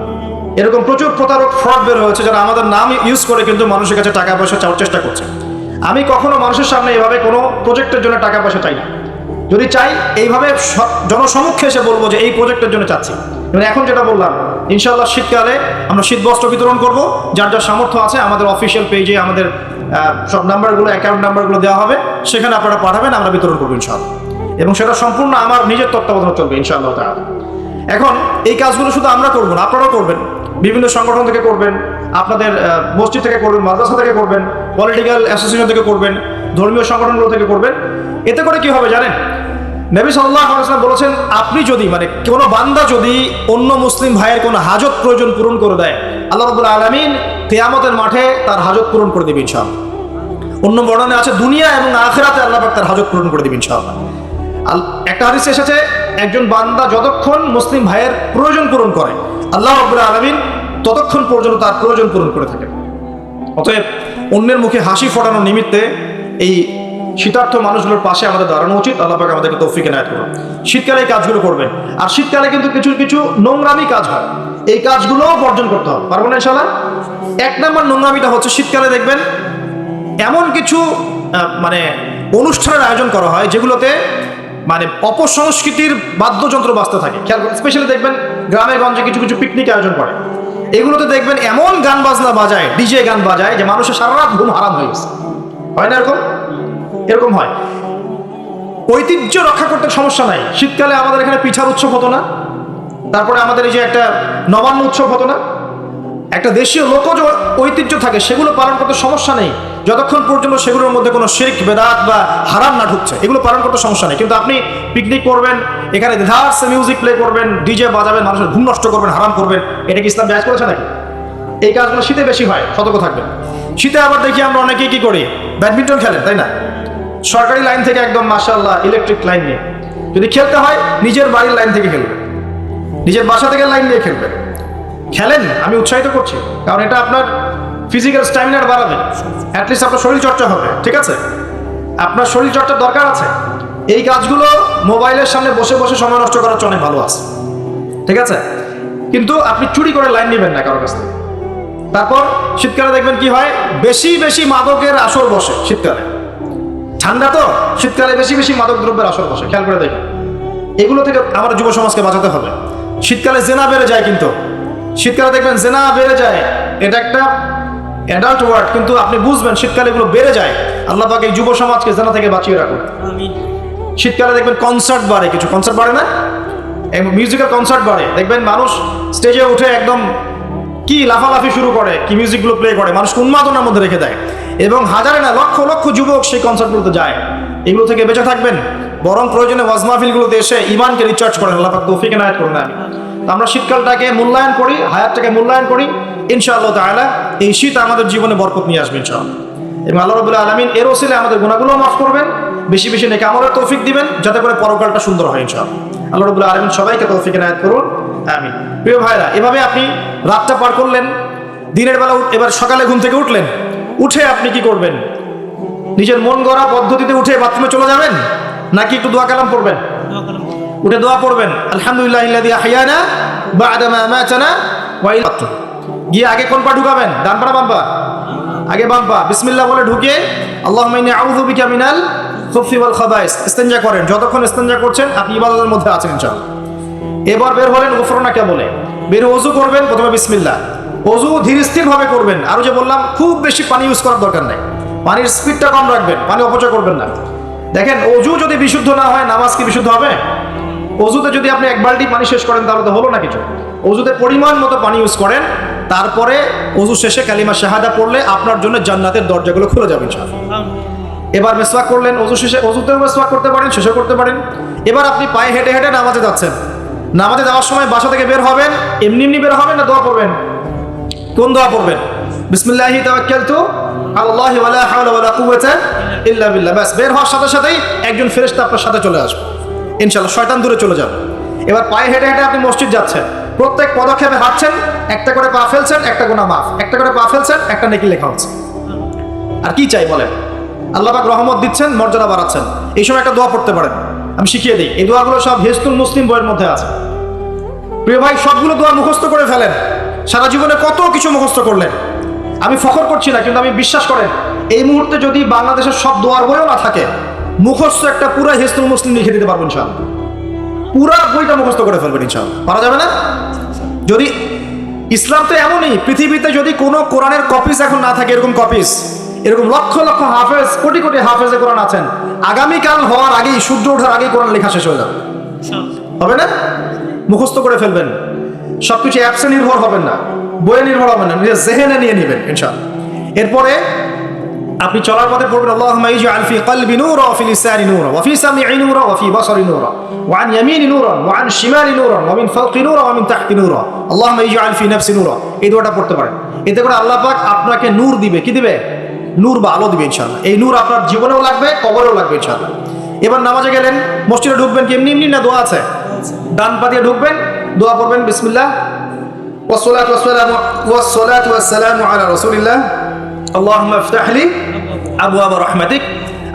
এরকম প্রচুর প্রতারক ফ্রড বের হয়েছে যারা আমাদের নাম ইউজ করে কিন্তু মানুষের কাছে টাকা পয়সা চাওয়ার চেষ্টা করছে। আমি কখনো মানুষের সামনে এভাবে কোনো প্রজেক্টের জন্য টাকা পয়সা চাই না। যদি চাই এইভাবে জনসমক্ষে এসে বলবো যে এই প্রজেক্টের জন্য চাচ্ছি। মানে এখন যেটা বললাম, ইনশাআল্লাহ শীতকালে আমরা শীত বস্ত্র বিতরণ করব। যার যার সামর্থ্য আছে আমাদের অফিসিয়াল পেজে আমাদের সব নাম্বারগুলো, অ্যাকাউন্ট নাম্বারগুলো দেওয়া হবে, সেখানে আপনারা পাঠাবেন, আমরা বিতরণ করবো ইনশাআল্লাহ। এবং সেটা সম্পূর্ণ আমার নিজের তত্ত্বাবধানে চলবে ইনশাআল্লাহ তাআলা। এখন এই কাজগুলো শুধু আমরা করবো না, আপনারাও করবেন। বিভিন্ন সংগঠন থেকে করবেন, আপনাদের মসজিদ থেকে করবেন, মাদ্রাসা থেকে করবেন, পলিটিক্যাল অ্যাসোসিয়েশন থেকে করবেন, ধর্মীয় সংগঠনগুলো থেকে করবেন। এতে করে কি হবে জানেন? নবী সাল্লাল্লাহু আলাইহি ওয়াসাল্লাম বলেছেন, আপনি যদি কোনো বান্দা যদি অন্য মুসলিম ভাইয়ের কোনো হাজত প্রয়োজন পূরণ করে দেয়, আল্লাহ রাব্বুল আলামিন কিয়ামতের মাঠে তার হাজত পূরণ করে দিবেন ইনশাআল্লাহ। অন্য বর্ণনায় আছে দুনিয়া এবং আখিরাতে আল্লাহ পাক তার হাজত পূরণ করে দিবেন ইনশাআল্লাহ। একটা হাদিসে এসেছে, একজন বান্দা যতক্ষণ মুসলিম ভাইয়ের প্রয়োজন পূরণ করে, আল্লাহ রাব্বুল আলামিন ততক্ষণ পর্যন্ত তার প্রয়োজন পূরণ করে থাকেন। অতএব অন্যের মুখে হাসি ফোটানোর নিমিত্তে এই শীতার্থ মানুষগুলোর পাশে আমাদের দাঁড়ানো উচিত। আল্লাহ পাক আমাদেরকে তৌফিক এনায়েত করুন। শীতকালে এই কাজগুলো করবেন। আর শীতকালে কিন্তু কিছু কিছু নোংরামি কাজ হয়, এই কাজগুলোও বর্জন করতে হবে। পারবো না ইনশাআল্লাহ? এক নম্বর নোংরামিটা হচ্ছে, শীতকালে দেখবেন এমন কিছু অনুষ্ঠানের আয়োজন করা হয় যেগুলোতে অপসংস্কৃতির বাদ্যযন্ত্র বাজতে থাকে। খেয়াল করেন, স্পেশালি দেখবেন গ্রামে গঞ্জে কিছু কিছু পিকনিক আয়োজন করে, এগুলোতে দেখবেন এমন গান বাজনা বাজায়, ডিজে গান বাজায় যে মানুষের সারা রাত ঘুম হারাম হয়ে গেছে। হয় না এরকম? এরকম হয়। ঐতিহ্য রক্ষা করতে সমস্যা নাই। শীতকালে আমাদের এখানে পিঠার উৎসব হতো না? তারপরে আমাদের এই যে একটা নবান্ন উৎসব হতো না? একটা দেশীয় লোকজ ঐতিহ্য থাকে, সেগুলো পালন করতে সমস্যা নেই, যতক্ষণ পর্যন্ত সেগুলোর মধ্যে কোনো শিরক বেদাত বা হারাম না ঢুকছে। এগুলো পালন করতে সমস্যা নেই। কিন্তু আপনি পিকনিক করবেন, এখানে ধারসে মিউজিক প্লে করবেন, ডিজে বাজাবেন, মানুষের ঘুম নষ্ট করবেন, হারাম করবেন, এটা কি ইসলাম জায়েজ করেছে নাকি? এই কাজগুলো শীতে বেশি হয়, সতর্ক থাকবেন। শীতে আবার দেখি আমরা অনেকেই কি করি, ব্যাডমিন্টন খেলেন, তাই না? সরকারি লাইন থেকে একদম মাশাআল্লাহ ইলেকট্রিক লাইন নিয়ে যদি খেলতে হয়, নিজের বাড়ির লাইন থেকে খেলবেন, নিজের বাসা থেকে লাইন নিয়ে খেলবেন। খেলেন, আমি উৎসাহিত করছি, কারণ এটা আপনার ফিজিক্যাল স্ট্যামিনার বাড়াবে, অ্যাটলিস্ট আপনার শরীর চর্চা হবে। ঠিক আছে, আপনার শরীর চর্চার দরকার আছে। এই কাজগুলো মোবাইলের সামনে বসে বসে সময় নষ্ট করার অনেক ভালো আছে, ঠিক আছে? কিন্তু আপনি চুরি করে লাইন নেবেন না কারোর কাছ থেকে। তারপর শীতকালে দেখবেন কি হয়, বেশি বেশি মাদকের আসর বসে শীতকালে। ঠান্ডা তো, শীতকালে বেশি বেশি মাদক দ্রব্যের আসর বসে, খেয়াল করে দেখবেন। এগুলো থেকে আমার যুব সমাজকে বাঁচাতে হবে। শীতকালে জেনা বেড়ে যায়, কিন্তু শীতকালে দেখবেন জেনা বেড়ে যায়, এটা একটা অ্যাডাল্ট ওয়ার্ড, কিন্তু আপনি বুঝবেন শীতকালে এগুলো বেড়ে যায়। আল্লাহ পাক এই যুব সমাজকে জেনা থেকে বাঁচিয়ে রাখুন। শীতকালে দেখবেন কনসার্ট বাড়ে, কিছু কনসার্ট বাড়ে না, মিউজিক্যাল কনসার্ট বাড়ে। দেখবেন মানুষ স্টেজে উঠে একদম কি লাফালাফি শুরু করে, কি মিউজিকগুলো প্লে করে, মানুষকে উন্মাদনার মধ্যে রেখে দেয়, এবং হাজারে না লক্ষ লক্ষ যুবক সেই কনসার্টগুলোতে যায়। এগুলো থেকে বেঁচে থাকবেন, বরং প্রয়োজনে ওয়াজ মাহফিলগুলোতে এসে ইমানকে রিচার্জ করেন। আল্লাহ পাক তৌফিক এনায়েত করুন। আমরা শীতকালটাকে মূল্যায়ন করি, হায়াতটাকে মূল্যায়ন করি। ইনশাআল্লাহ তাআলা এই শীত আমাদের জীবনে বরকত নিয়ে আসবে ইনশাআল্লাহ। এবং আল্লাহ রাব্বুল আলামিন এর ওসিলায় আমাদের গুনাহগুলো মাফ করবেন, বেশি বেশি নেক আমলের তৌফিক দিবেন, যাতে করে পরকালটা সুন্দর হয় ইনশাআল্লাহ। আল্লাহ রাব্বুল আলামিন সবাইকে তৌফিক এনায়েত করুন, আমিন। প্রিয় ভাইরা, এভাবে আপনি রাতটা পার করলেন, দিনের বেলা এবার সকালে ঘুম থেকে উঠলেন, উঠে আপনি কি করবেন? নিজের মন গড়া পদ্ধতিতে উঠে বাথরুমে চলে যাবেন, নাকি একটু দোয়া কালাম পড়বেন? উঠে দোয়া পড়বেন, আলহামদুলিল্লাহিল্লাযী আহইয়ানা বা'দা মা আমাতানা ওয়া ইলাইহি। গিয়ে আগে কোন পা ঢুকাবেন? ডান পা না বাম পা? আগে বাম পা। বিসমিল্লাহ বলে ঢুকে আল্লাহুম্মা ইন্নী আউযু বিকা মিনাল খুবসি ওয়াল খাবাইস ইস্তেনজা করেন। যতক্ষণ ইস্তেনজা করছেন আপনি ইবাদতের মধ্যে আছেন ইনশাআল্লাহ। এবার বের হলেন, গুফরানাকা বলে বের ওযু করবেন। প্রথমে বিসমিল্লাহ, ওযু ধীর স্থির ভাবে করবেন। আরো যে বললাম, খুব বেশি পানি ইউজ করার দরকার নাই, পানির স্পিডটা কম রাখবেন, পানি অপচয় করবেন না। দেখেন, ওযু যদি বিশুদ্ধ না হয়, নামাজ কি বিশুদ্ধ হবে? ওযুতে যদি আপনি এক বালতি পানি শেষ করেন তাহলে তো হলো না কিছু। ওযুতে পরিমাণ মতো পানি ইউজ করেন, তারপরে ওযু শেষে কালিমা শাহাদা পড়লে আপনার জন্য জান্নাতের দরজাগুলো খুলে যাবে ইনশাআল্লাহ। এবার মিসওয়াক করলেন, ওযু শেষে ওযুতেও মিসওয়াক করতে পারেন, শেষে করতে পারেন। এবার আপনি পায়ে হেঁটে হেঁটে নামাজে যাচ্ছেন। নামাজে যাওয়ার সময় বাসা থেকে বের হবেন, এমনি এমনি বের হবেন না দোয়া পড়বেন? কোন দোয়া পড়বেন? বিসমিল্লাহি তাওয়াক্কালতু আলাল্লাহি ওয়ালা হাওলা ওয়ালা কুওয়াতা ইল্লা বিল্লাহ। ব্যাস, বের হওয়ার সাথে সাথেই একজন ফেরেশতা আপনার সাথে চলে আসবে ইনশাআল্লাহ, শয়তান দূরে চলে যাবে। এবার পায়ে হেঁটে হেঁটে আপনি মসজিদ যাচ্ছেন, প্রত্যেক পদক্ষেপে হাঁটছেন, একটা করে পা ফেলছেন, একটা গুনাহ মাফ, একটা করে পা ফেলছেন, একটা নেকি লেখা হচ্ছে। আর কি চাই বলেন? আল্লাহ পাক রহমত দিচ্ছেন, মর্যাদা বাড়াচ্ছেন। এই সময় একটা দোয়া পড়তে পারেন, আমি শিখিয়ে দিই। এই দোয়াগুলো সব হিজতুল মুসলিম বইয়ের মধ্যে আছে। প্রিয় ভাই, সবগুলো দোয়া মুখস্থ করে ফেলেন। সারা জীবনে কত কিছু মুখস্থ করলেন, আমি ফখর করছি না, কিন্তু আমি বিশ্বাস করেন এই মুহূর্তে যদি বাংলাদেশের সব দোয়ার বইও না থাকে, মুখস্থ একটা পুরা হিজতুল মুসলিম লিখে দিতে পারবেন ইনশাআল্লাহ। পুরা বইটা মুখস্থ করে ফেলবেন ইনশাআল্লাহ। পারা যাবে না? যদি ইসলাম তো এমনই, পৃথিবীতে যদি কোনো কোরআনের কপিস এখন না থাকে, এরকম কপিস, এরকম লক্ষ লক্ষ হাফেজ, কোটি কোটি হাফেজে কোরআন আছেন, আগামীকাল হওয়ার আগেই, সূর্য ওঠার আগেই কোরআন লেখা শেষ হয়ে যাবে। হবে না? মুখস্থ করে ফেলবেন। সবকিছু অ্যাপসে নির্ভর হবেন না, বইয়ে নির্ভর হবেন না, নিজের জেহেনে নিয়ে নেবেন ইনশাআল্লাহ। এরপরে আপনি চলার পথে পড়বেন আল্লাহুম্মা ইজআল ফি কলবি নূরা ওয়া ফি লিসানি নূরা ওয়া ফি সামঈ নূরা ওয়া ফি বাসারি নূরা ওয়া আন ইয়ামিনি নূরা ওয়া আন শিমালি নূরা ওয়া মিন ফাওকি নূরা ওয়া মিন তাহতি নূরা আল্লাহুম্মা ইজআল ফি নাফসি নূরা। এই দোয়াটা পড়তে পারেন। এতে করে আল্লাহ পাক আপনাকে নূর দিবে। কি দিবে? নূর বা আলো দিবে ইনশাআল্লাহ। এই নূর আপনার জীবনেও লাগবে, কবরেও লাগবে ইনশাআল্লাহ। এবার নামাজে গেলেন, মসজিদে ঢুকবেন, কি এমনি এমনি না দোয়া আছে? ডান পা দিয়ে ঢুকবেন, দোয়া পড়বেন বিসমিল্লাহ ওয়াসসালাতু ওয়াসসালামু আলা রাসূলিল্লাহ আল্লাহুম্মা ইফতাহ লি আবওয়াব রাহমাতিক।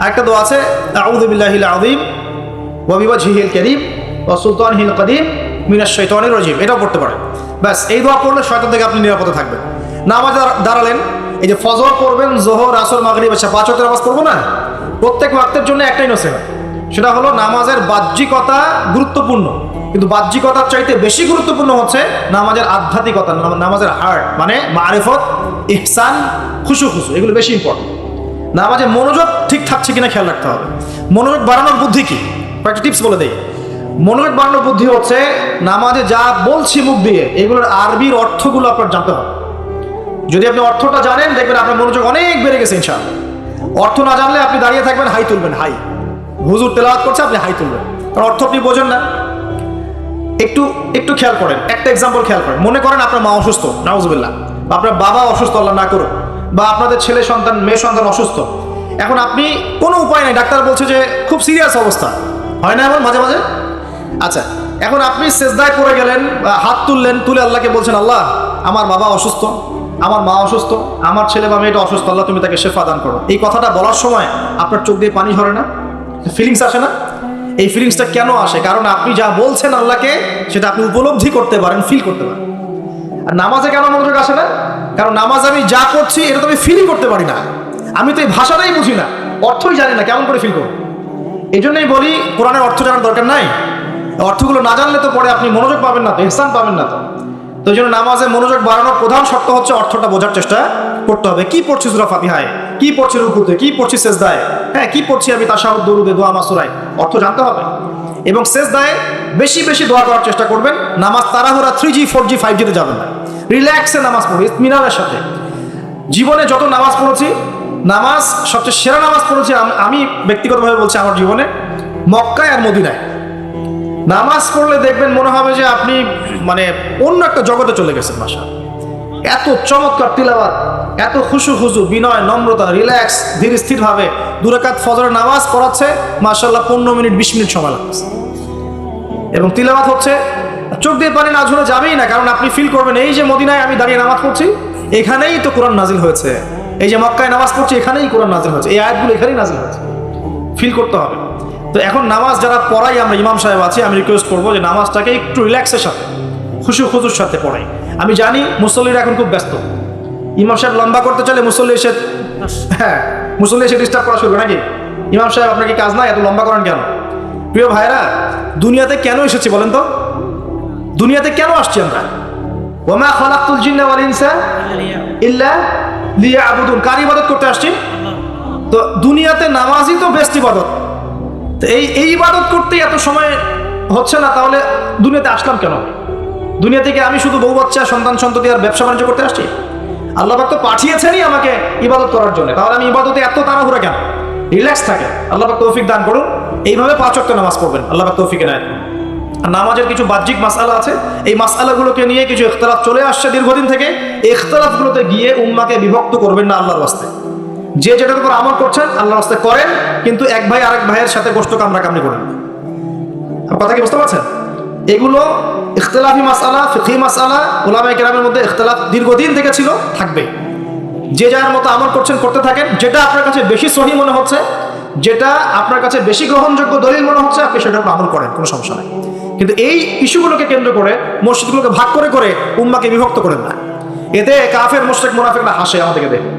একটা দোয়া আছে আউযু বিল্লাহিল আযীম ওয়া বিওয়াজহিল কারীম ওয়া সুলতানিহিল কদীম মিনাশ শাইতানির রাজীম। এটাও পড়তে পারেন। ব্যাস, এই দোয়া পড়লে শয়তান থেকে আপনি নিরাপদে থাকবেন। নামাজে দাঁড়ালেন, এই যে ফজর পড়বেন, যোহর, আসর, মাগরিব, এশা, 5 ওয়াক্তের নামাজ পড়বো না? প্রত্যেক ওয়াক্তের জন্য একটাই নসিহত, সেটা হলো নামাজের বাহ্যিকতা গুরুত্বপূর্ণ, কিন্তু বাহ্যিকতার চাইতে বেশি গুরুত্বপূর্ণ হচ্ছে নামাজের আধ্যাত্মিকতা, নামাজের হার্ট, মানে মারিফত, ইহসান, খুশু, এগুলো বেশি ইম্পর্টেন্ট। নামাজে মনোযোগ ঠিক থাকছে কিনা খেয়াল রাখতে হবে। মনোযোগ বাড়ানোর বুদ্ধি কি? কয়েকটা টিপস বলে দেই। মনোযোগ বাড়ানোর বুদ্ধি হচ্ছে নামাজে যা বলছি মুখ দিয়ে, এগুলোর আরবির অর্থগুলো আপনার জানতে হবে। যদি আপনি অর্থটা জানেন, দেখবেন আপনার মনোযোগ অনেক বেড়ে গেছে ইনশাআল্লাহ। অর্থ না জানলে আপনি দাঁড়িয়ে থাকবেন, হাই তুলবেন, হাই, হুজুর তেলাওয়াত করছে, আপনি হাই তুলবেন, কারণ অর্থ আপনি বোঝেন না। একটু খেয়াল করেন, একটা এক্সাম্পল খেয়াল করেন। মনে করেন আপনার মা অসুস্থ, নাউজুবিল্লাহ, বা আপনার বাবা অসুস্থ, আল্লাহ না করুন, বা আপনাদের ছেলে সন্তান, মেয়ে সন্তান অসুস্থ। এখন আপনি কোনো উপায় নেই, ডাক্তার বলছে যে খুব সিরিয়াস অবস্থা, হয় না এমন মাঝে মাঝে? আচ্ছা, এখন আপনি সেজদায় পড়ে গেলেন, হাত তুললেন, তুলে আল্লাহকে বলছেন, আল্লাহ আমার বাবা অসুস্থ, আমার মা অসুস্থ, আমার ছেলে বা মেয়েটা অসুস্থ, আল্লাহ তুমি তাকে শেফা দান করো। এই কথাটা বলার সময় আপনার চোখ দিয়ে পানি ঝরে না? ফিলিংস আসে না? এই ফিলিংসটা কেন আসে? কারণ আপনি যা বলছেন আল্লাহকে, সেটা আপনি উপলব্ধি করতে পারেন, ফিল করতে পারেন। আর নামাজে কেন মনোযোগ আসে না? কারণ নামাজ আমি যা করছি এটা তো আমি ফিলই করতে পারি না, আমি তো এই ভাষাটাই বুঝি না, অর্থই জানি না, কেমন করে ফিল করব? এই জন্যই বলি কোরআনের অর্থ জানার দরকার নাই। অর্থগুলো না জানলে তো পরে আপনি মনোযোগ পাবেন না, তো ইহসান পাবেন না। তো এই জন্য নামাজে মনোযোগ বাড়ানোর প্রধান শর্ত হচ্ছে অর্থটা বোঝার চেষ্টা করতে হবে। কি পড়ছি সূরা ফাতিহায়, কি পড়ছি রুকুতে, কি পড়ছি সেজদায়, হ্যাঁ কি পড়ছি আমি তাশাহুদ, দরুদে, দোয়া, মাসুরায়, অর্থ জানতে হবে। এবং সেজদায় বেশি বেশি দোয়া করার চেষ্টা করবেন। নামাজ তাড়াহুড়া 3G 4G 5G তে যাবেন না, রিল্যাক্সে নামাজ পড়বে, ইতমিনানের সাথে। জীবনে যত নামাজ পড়েছি, নামাজ সবচেয়ে সেরা নামাজ পড়েছি আমি ব্যক্তিগতভাবে বলছি, আমার জীবনে মক্কায় আর মদিনায়। নামাজ পড়লে দেখবেন মনে হবে যে আপনি মানে অন্য একটা জগতে চলে গেছেন। মাশা, এত চমৎকার তিলাওয়াত, এত খুশু, বিনয়, নম্রতা, রিল্যাক্স, ধীর স্থির ভাবে 2 রাকাত ফজরের নামাজ পড়াচ্ছে, মাশাআল্লাহ 15 মিনিট 20 মিনিট সময় লাগছে। এবং তিলাওয়াত হচ্ছে, চোখ দিয়ে পানি না ঝরে যাবেই না, কারণ আপনি ফিল করবেন এই যে মদিনায় আমি দাঁড়িয়ে নামাজ পড়ছি, এখানেই তো কোরআন নাজিল হয়েছে। এই যে মক্কায় নামাজ পড়ছি, এখানেই কোরআন নাজিল হয়েছে, এই আয়াতগুলো এখানেই নাজিল হয়েছে। ফিল করতে হবে। তো এখন নামাজ যারা পড়াই, আমরা ইমাম সাহেব আছি, আমি রিকোয়েস্ট করবো যে নামাজটাকে একটু রিল্যাক্সের সাথে, খুশুর সাথে পড়াই। আমি জানি মুসল্লিরা এখন খুব ব্যস্ত, ইমাম সাহেব লম্বা করতে চলে মুসল্লি এসে ডিস্টার্ব করা শুরু করে, নাকি ইমাম সাহেব আপনার কি কাজ নাই, এত লম্বা করেন কেন? প্রিয় ভাইরা, দুনিয়াতে কেন এসেছি বলেন তো? দুনিয়াতে কেন আসছি আমরা? ওয়ামা খালাকতুল জিন্না ওয়াল ইনসা ইল্লা লিয়াবুদুন। কার ইবাদত করতে আসছি? তো দুনিয়াতে নামাজই তো বেস্ট ইবাদত। তো এই ইবাদত করতে এত সময় হচ্ছে না, তাহলে দুনিয়াতে আসলাম কেন? দুনিয়া থেকে আমি শুধু বউ বাচ্চা সন্তান সন্ততি আর ব্যবসা বাণিজ্য করতে আসছি? আল্লাহ পাক তো পাঠিয়েছেনই আমাকে ইবাদত করার জন্য, তাহলে আমি ইবাদতে এত তাড়াহুড়া কেন? রিল্যাক্স থাকে। আল্লাহ পাক তৌফিক দান করুন। এইভাবে 5 ওয়াক্ত নামাজ পড়বেন, আল্লাহ পাক তৌফিক দেন। আর নামাজের কিছু বাহ্যিক মাসআলা আছে, এই মাসআলাগুলোকে নিয়ে কিছু ইখতিলাফ চলে আসছে দীর্ঘদিন থেকে। এই ইখতিলাফগুলোতে গিয়ে উম্মাহকে বিভক্ত করবেন না আল্লাহর ওয়াস্তে। যে যেটার উপর আমল করছেন আল্লাহর ওয়াস্তে করেন, কিন্তু এক ভাই আরেক ভাইয়ের সাথে গোশত কামড়াকামড়ি করেন না। কথা কি বুঝতে পারছেন? এগুলো ইখতিলাফি মাসআলা, ফিকহি মাসআলা, উলামায়ে কেরামের মধ্যে ইখতিলাফ দীর্ঘদিন থেকে ছিল, থাকবে। যে যার মতো আমল করছেন করতে থাকেন, যেটা আপনার কাছে বেশি সহি মনে হচ্ছে, যেটা আপনার কাছে বেশি গ্রহণযোগ্য দলিল মনে হচ্ছে, আপনি সেটার উপর আমল করেন, কোনো সমস্যা নেই। কিন্তু এই ইস্যুগুলোকে কেন্দ্র করে মসজিদগুলোকে ভাগ করে করে উম্মাহকে বিভক্ত করেন না। এতে কাফের মুশরিক মুনাফিকরা হাসে, আমাদেরকে দেখে,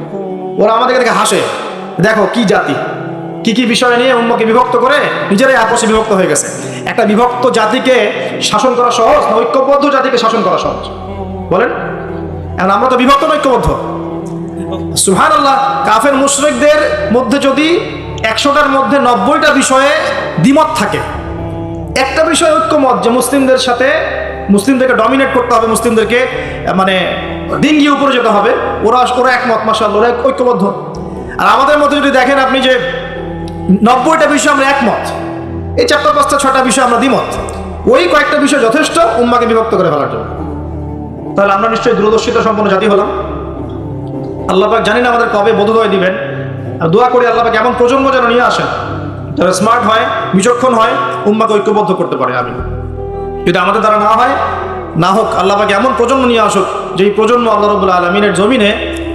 ওরা আমাদেরকে দেখে হাসে, দেখো কি জাতি, কি কি বিষয় নিয়ে উম্মাহকে বিভক্ত করে নিজেরাই আপসে বিভক্ত হয়ে গেছে। একটা বিভক্ত জাতিকে শাসন করা সহজ না ঐক্যবদ্ধ জাতিকে শাসন করা সহজ? বলেন। এখন আমরা তো বিভক্ত না ঐক্যবদ্ধ? সুবহানাল্লাহ। কাফের মুশরিকদের মধ্যে যদি 100টার মধ্যে 90টা বিষয়ে দ্বিমত থাকে, একটা বিষয় ঐক্যমত যে মুসলিমদের সাথে, মুসলিমদেরকে ডমিনেট করতে হবে, মুসলিমদেরকে মানে ডিঙ্গিয়ে উপরে যেতে হবে, ওরা একমত, মাশাআল্লাহ, ওরা ঐক্যবদ্ধ। আর আমাদের মধ্যে যদি দেখেন আপনি যে 90টা বিষয় আমরা একমত, এই 4টা 5টা 6টা বিষয় আমরা দ্বিমত, ওই কয়েকটা বিষয় যথেষ্ট উম্মাহকে বিভক্ত করে ফেলার জন্য। তাহলে আমরা নিশ্চয়ই দূরদর্শিতা সম্পন্ন জাতি হলাম। আল্লাহ পাক জানি না আমাদের কবে বোধোদয় দিবেন, আর দোয়া করি আল্লাহ পাক এমন প্রজন্ম যেন নিয়ে আসেন যারা স্মার্ট হয়, বিচক্ষণ হয়, উম্মাহকে ঐক্যবদ্ধ করতে পারে। আমি যদি আমাদের দ্বারা না হয়, না হোক, আল্লাহ পাক এমন প্রজন্ম নিয়ে আসুক যেই প্রজন্ম আল্লাহ রাব্বুল আলামিনের জমিনে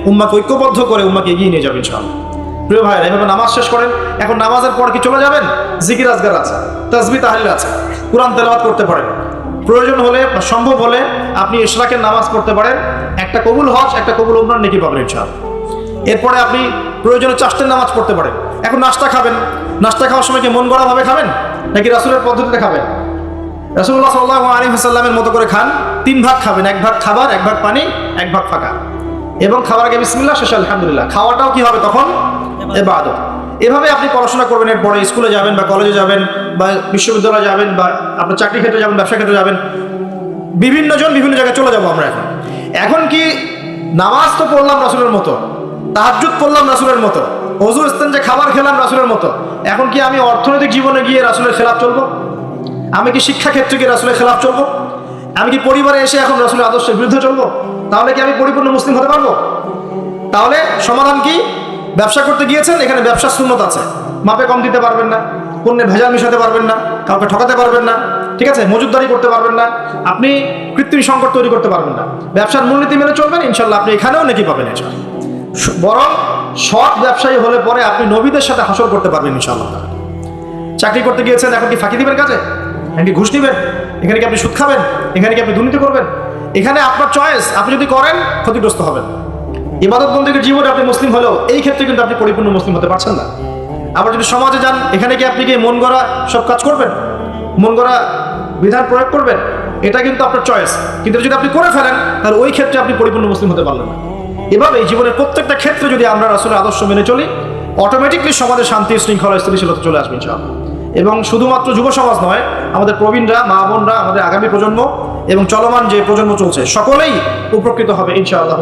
উম্মাহকে ঐক্যবদ্ধ করে উম্মাহকে এগিয়ে নিয়ে যাবে ইনশাআল্লাহ। প্রিয় ভাইরা, এভাবে নামাজ শেষ করেন। এখন নামাজের পর কি চলে যাবেন? জিকির আজগার আছে, তাসবিহ তাহলিল আছে, কুরআন তেলাওয়াত করতে পারেন। প্রয়োজন হলে বা সম্ভব হলে আপনি ইশরাকের নামাজ পড়তে পারেন। একটা কবুল হজ, একটা কবুল উমরার নেকি পাবেন ইনশাআল্লাহ। এরপরে আপনি প্রয়োজনে চাষতের নামাজ পড়তে পারেন। এখন নাস্তা খাবেন, নাস্তা খাওয়ার সময় কি মন গড়া ভাবে খাবেন নাকি রাসূলের পদ্ধতিতে খাবেন? রাসূলুল্লাহ সাল্লাল্লাহু আলাইহি ওয়াসাল্লামের মতো করে খান। 3 ভাগ খাবেন, 1 ভাগ খাবার, 1 ভাগ পানি, 1 ভাগ ফাঁকা। এবং খাবার আগে বিসমিল্লাহ, শেষে আলহামদুলিল্লাহ। খাওয়াটাও কি হবে তখন? ইবাদত। এভাবে আপনি পড়াশোনা করবেন। এরপরে স্কুলে যাবেন বা কলেজে যাবেন বা বিশ্ববিদ্যালয়ে যাবেন বা আপনার চাকরি ক্ষেত্রে যাবেন, ব্যবসা ক্ষেত্রে যাবেন, বিভিন্ন জায়গায় চলে যাবো আমরা। এখন কি নামাজ তো পড়লাম রাসূলের মতো, তাহাজ্জুদ পড়লাম রাসূলের মতো, ওযু ইস্তেঞ্জা খাবার খেলাম রাসূলের মতো। এখন কি আমি অর্থনৈতিক জীবনে গিয়ে রাসূলের খেলাফ চলবো? আমি কি শিক্ষা ক্ষেত্রে গিয়ে রাসূলের খেলাফ চলবো? আমি কি পরিবারে এসে এখন রাসূলের আদর্শের বিরুদ্ধে চলবো? তাহলে কি আমি পরিপূর্ণ মুসলিম হতে পারবো? তাহলে সমাধান কি? ব্যবসা করতে গিয়েছেন, এখানে ব্যবসার সুন্নত আছে, মাপে কম দিতে পারবেন না, পণ্যে ভেজাল মিশাতে পারবেন না, কাউকে ঠকাতে পারবেন না, ঠিক আছে, মজুদদারি করতে পারবেন না, আপনি কৃত্রিম সংকট তৈরি করতে পারবেন না, ব্যবসার মূলনীতি মেনে চলবেন, ইনশাল্লাহ আপনি এখানেও নেকি পাবেন ইনশাল্লাহ। বরং সৎ ব্যবসায়ী হলে পরে আপনি নবীদের সাথে হাসর করতে পারবেন ইনশাল্লাহ। চাকরি করতে গিয়েছেন, এখন কি ফাঁকি দিবেন কাজে? এখানে কি ঘুষ দিবেন? এখানে কি আপনি সুদ খাবেন? এখানে কি আপনি দুর্নীতি করবেন? এখানে আপনার চয়েস, আপনি যদি করেন ক্ষতিগ্রস্ত হবেন। ইবাদত বন্দেগীর জীবনে আপনি মুসলিম হলেও এই ক্ষেত্রে কিন্তু আপনি পরিপূর্ণ মুসলিম হতে পারছেন না। আবার যদি সমাজে যান, এখানে কি আপনি কি মন গড়া সব কাজ করবেন, মন গড়া বিধান প্রয়োগ করবেন? এটা কিন্তু আপনার চয়েস। কিন্তু যদি আপনি করে ফেলেন, তাহলে ওই ক্ষেত্রে আপনি পরিপূর্ণ মুসলিম হতে পারলেন না। এভাবে জীবনের প্রত্যেকটা ক্ষেত্রে যদি আমরা রাসূলের আদর্শ মেনে চলি, অটোমেটিকলি সমাজে শান্তি, শৃঙ্খলা, স্থিতিশীলতা চলে আসবে ইনশাআল্লাহ। এবং শুধুমাত্র যুব সমাজ নয়, আমাদের প্রবীণরা, মা বোনরা, আমাদের আগামী প্রজন্ম এবং চলমান যে প্রজন্ম চলছে, সকলেই উপকৃত হবে ইনশাআল্লাহ।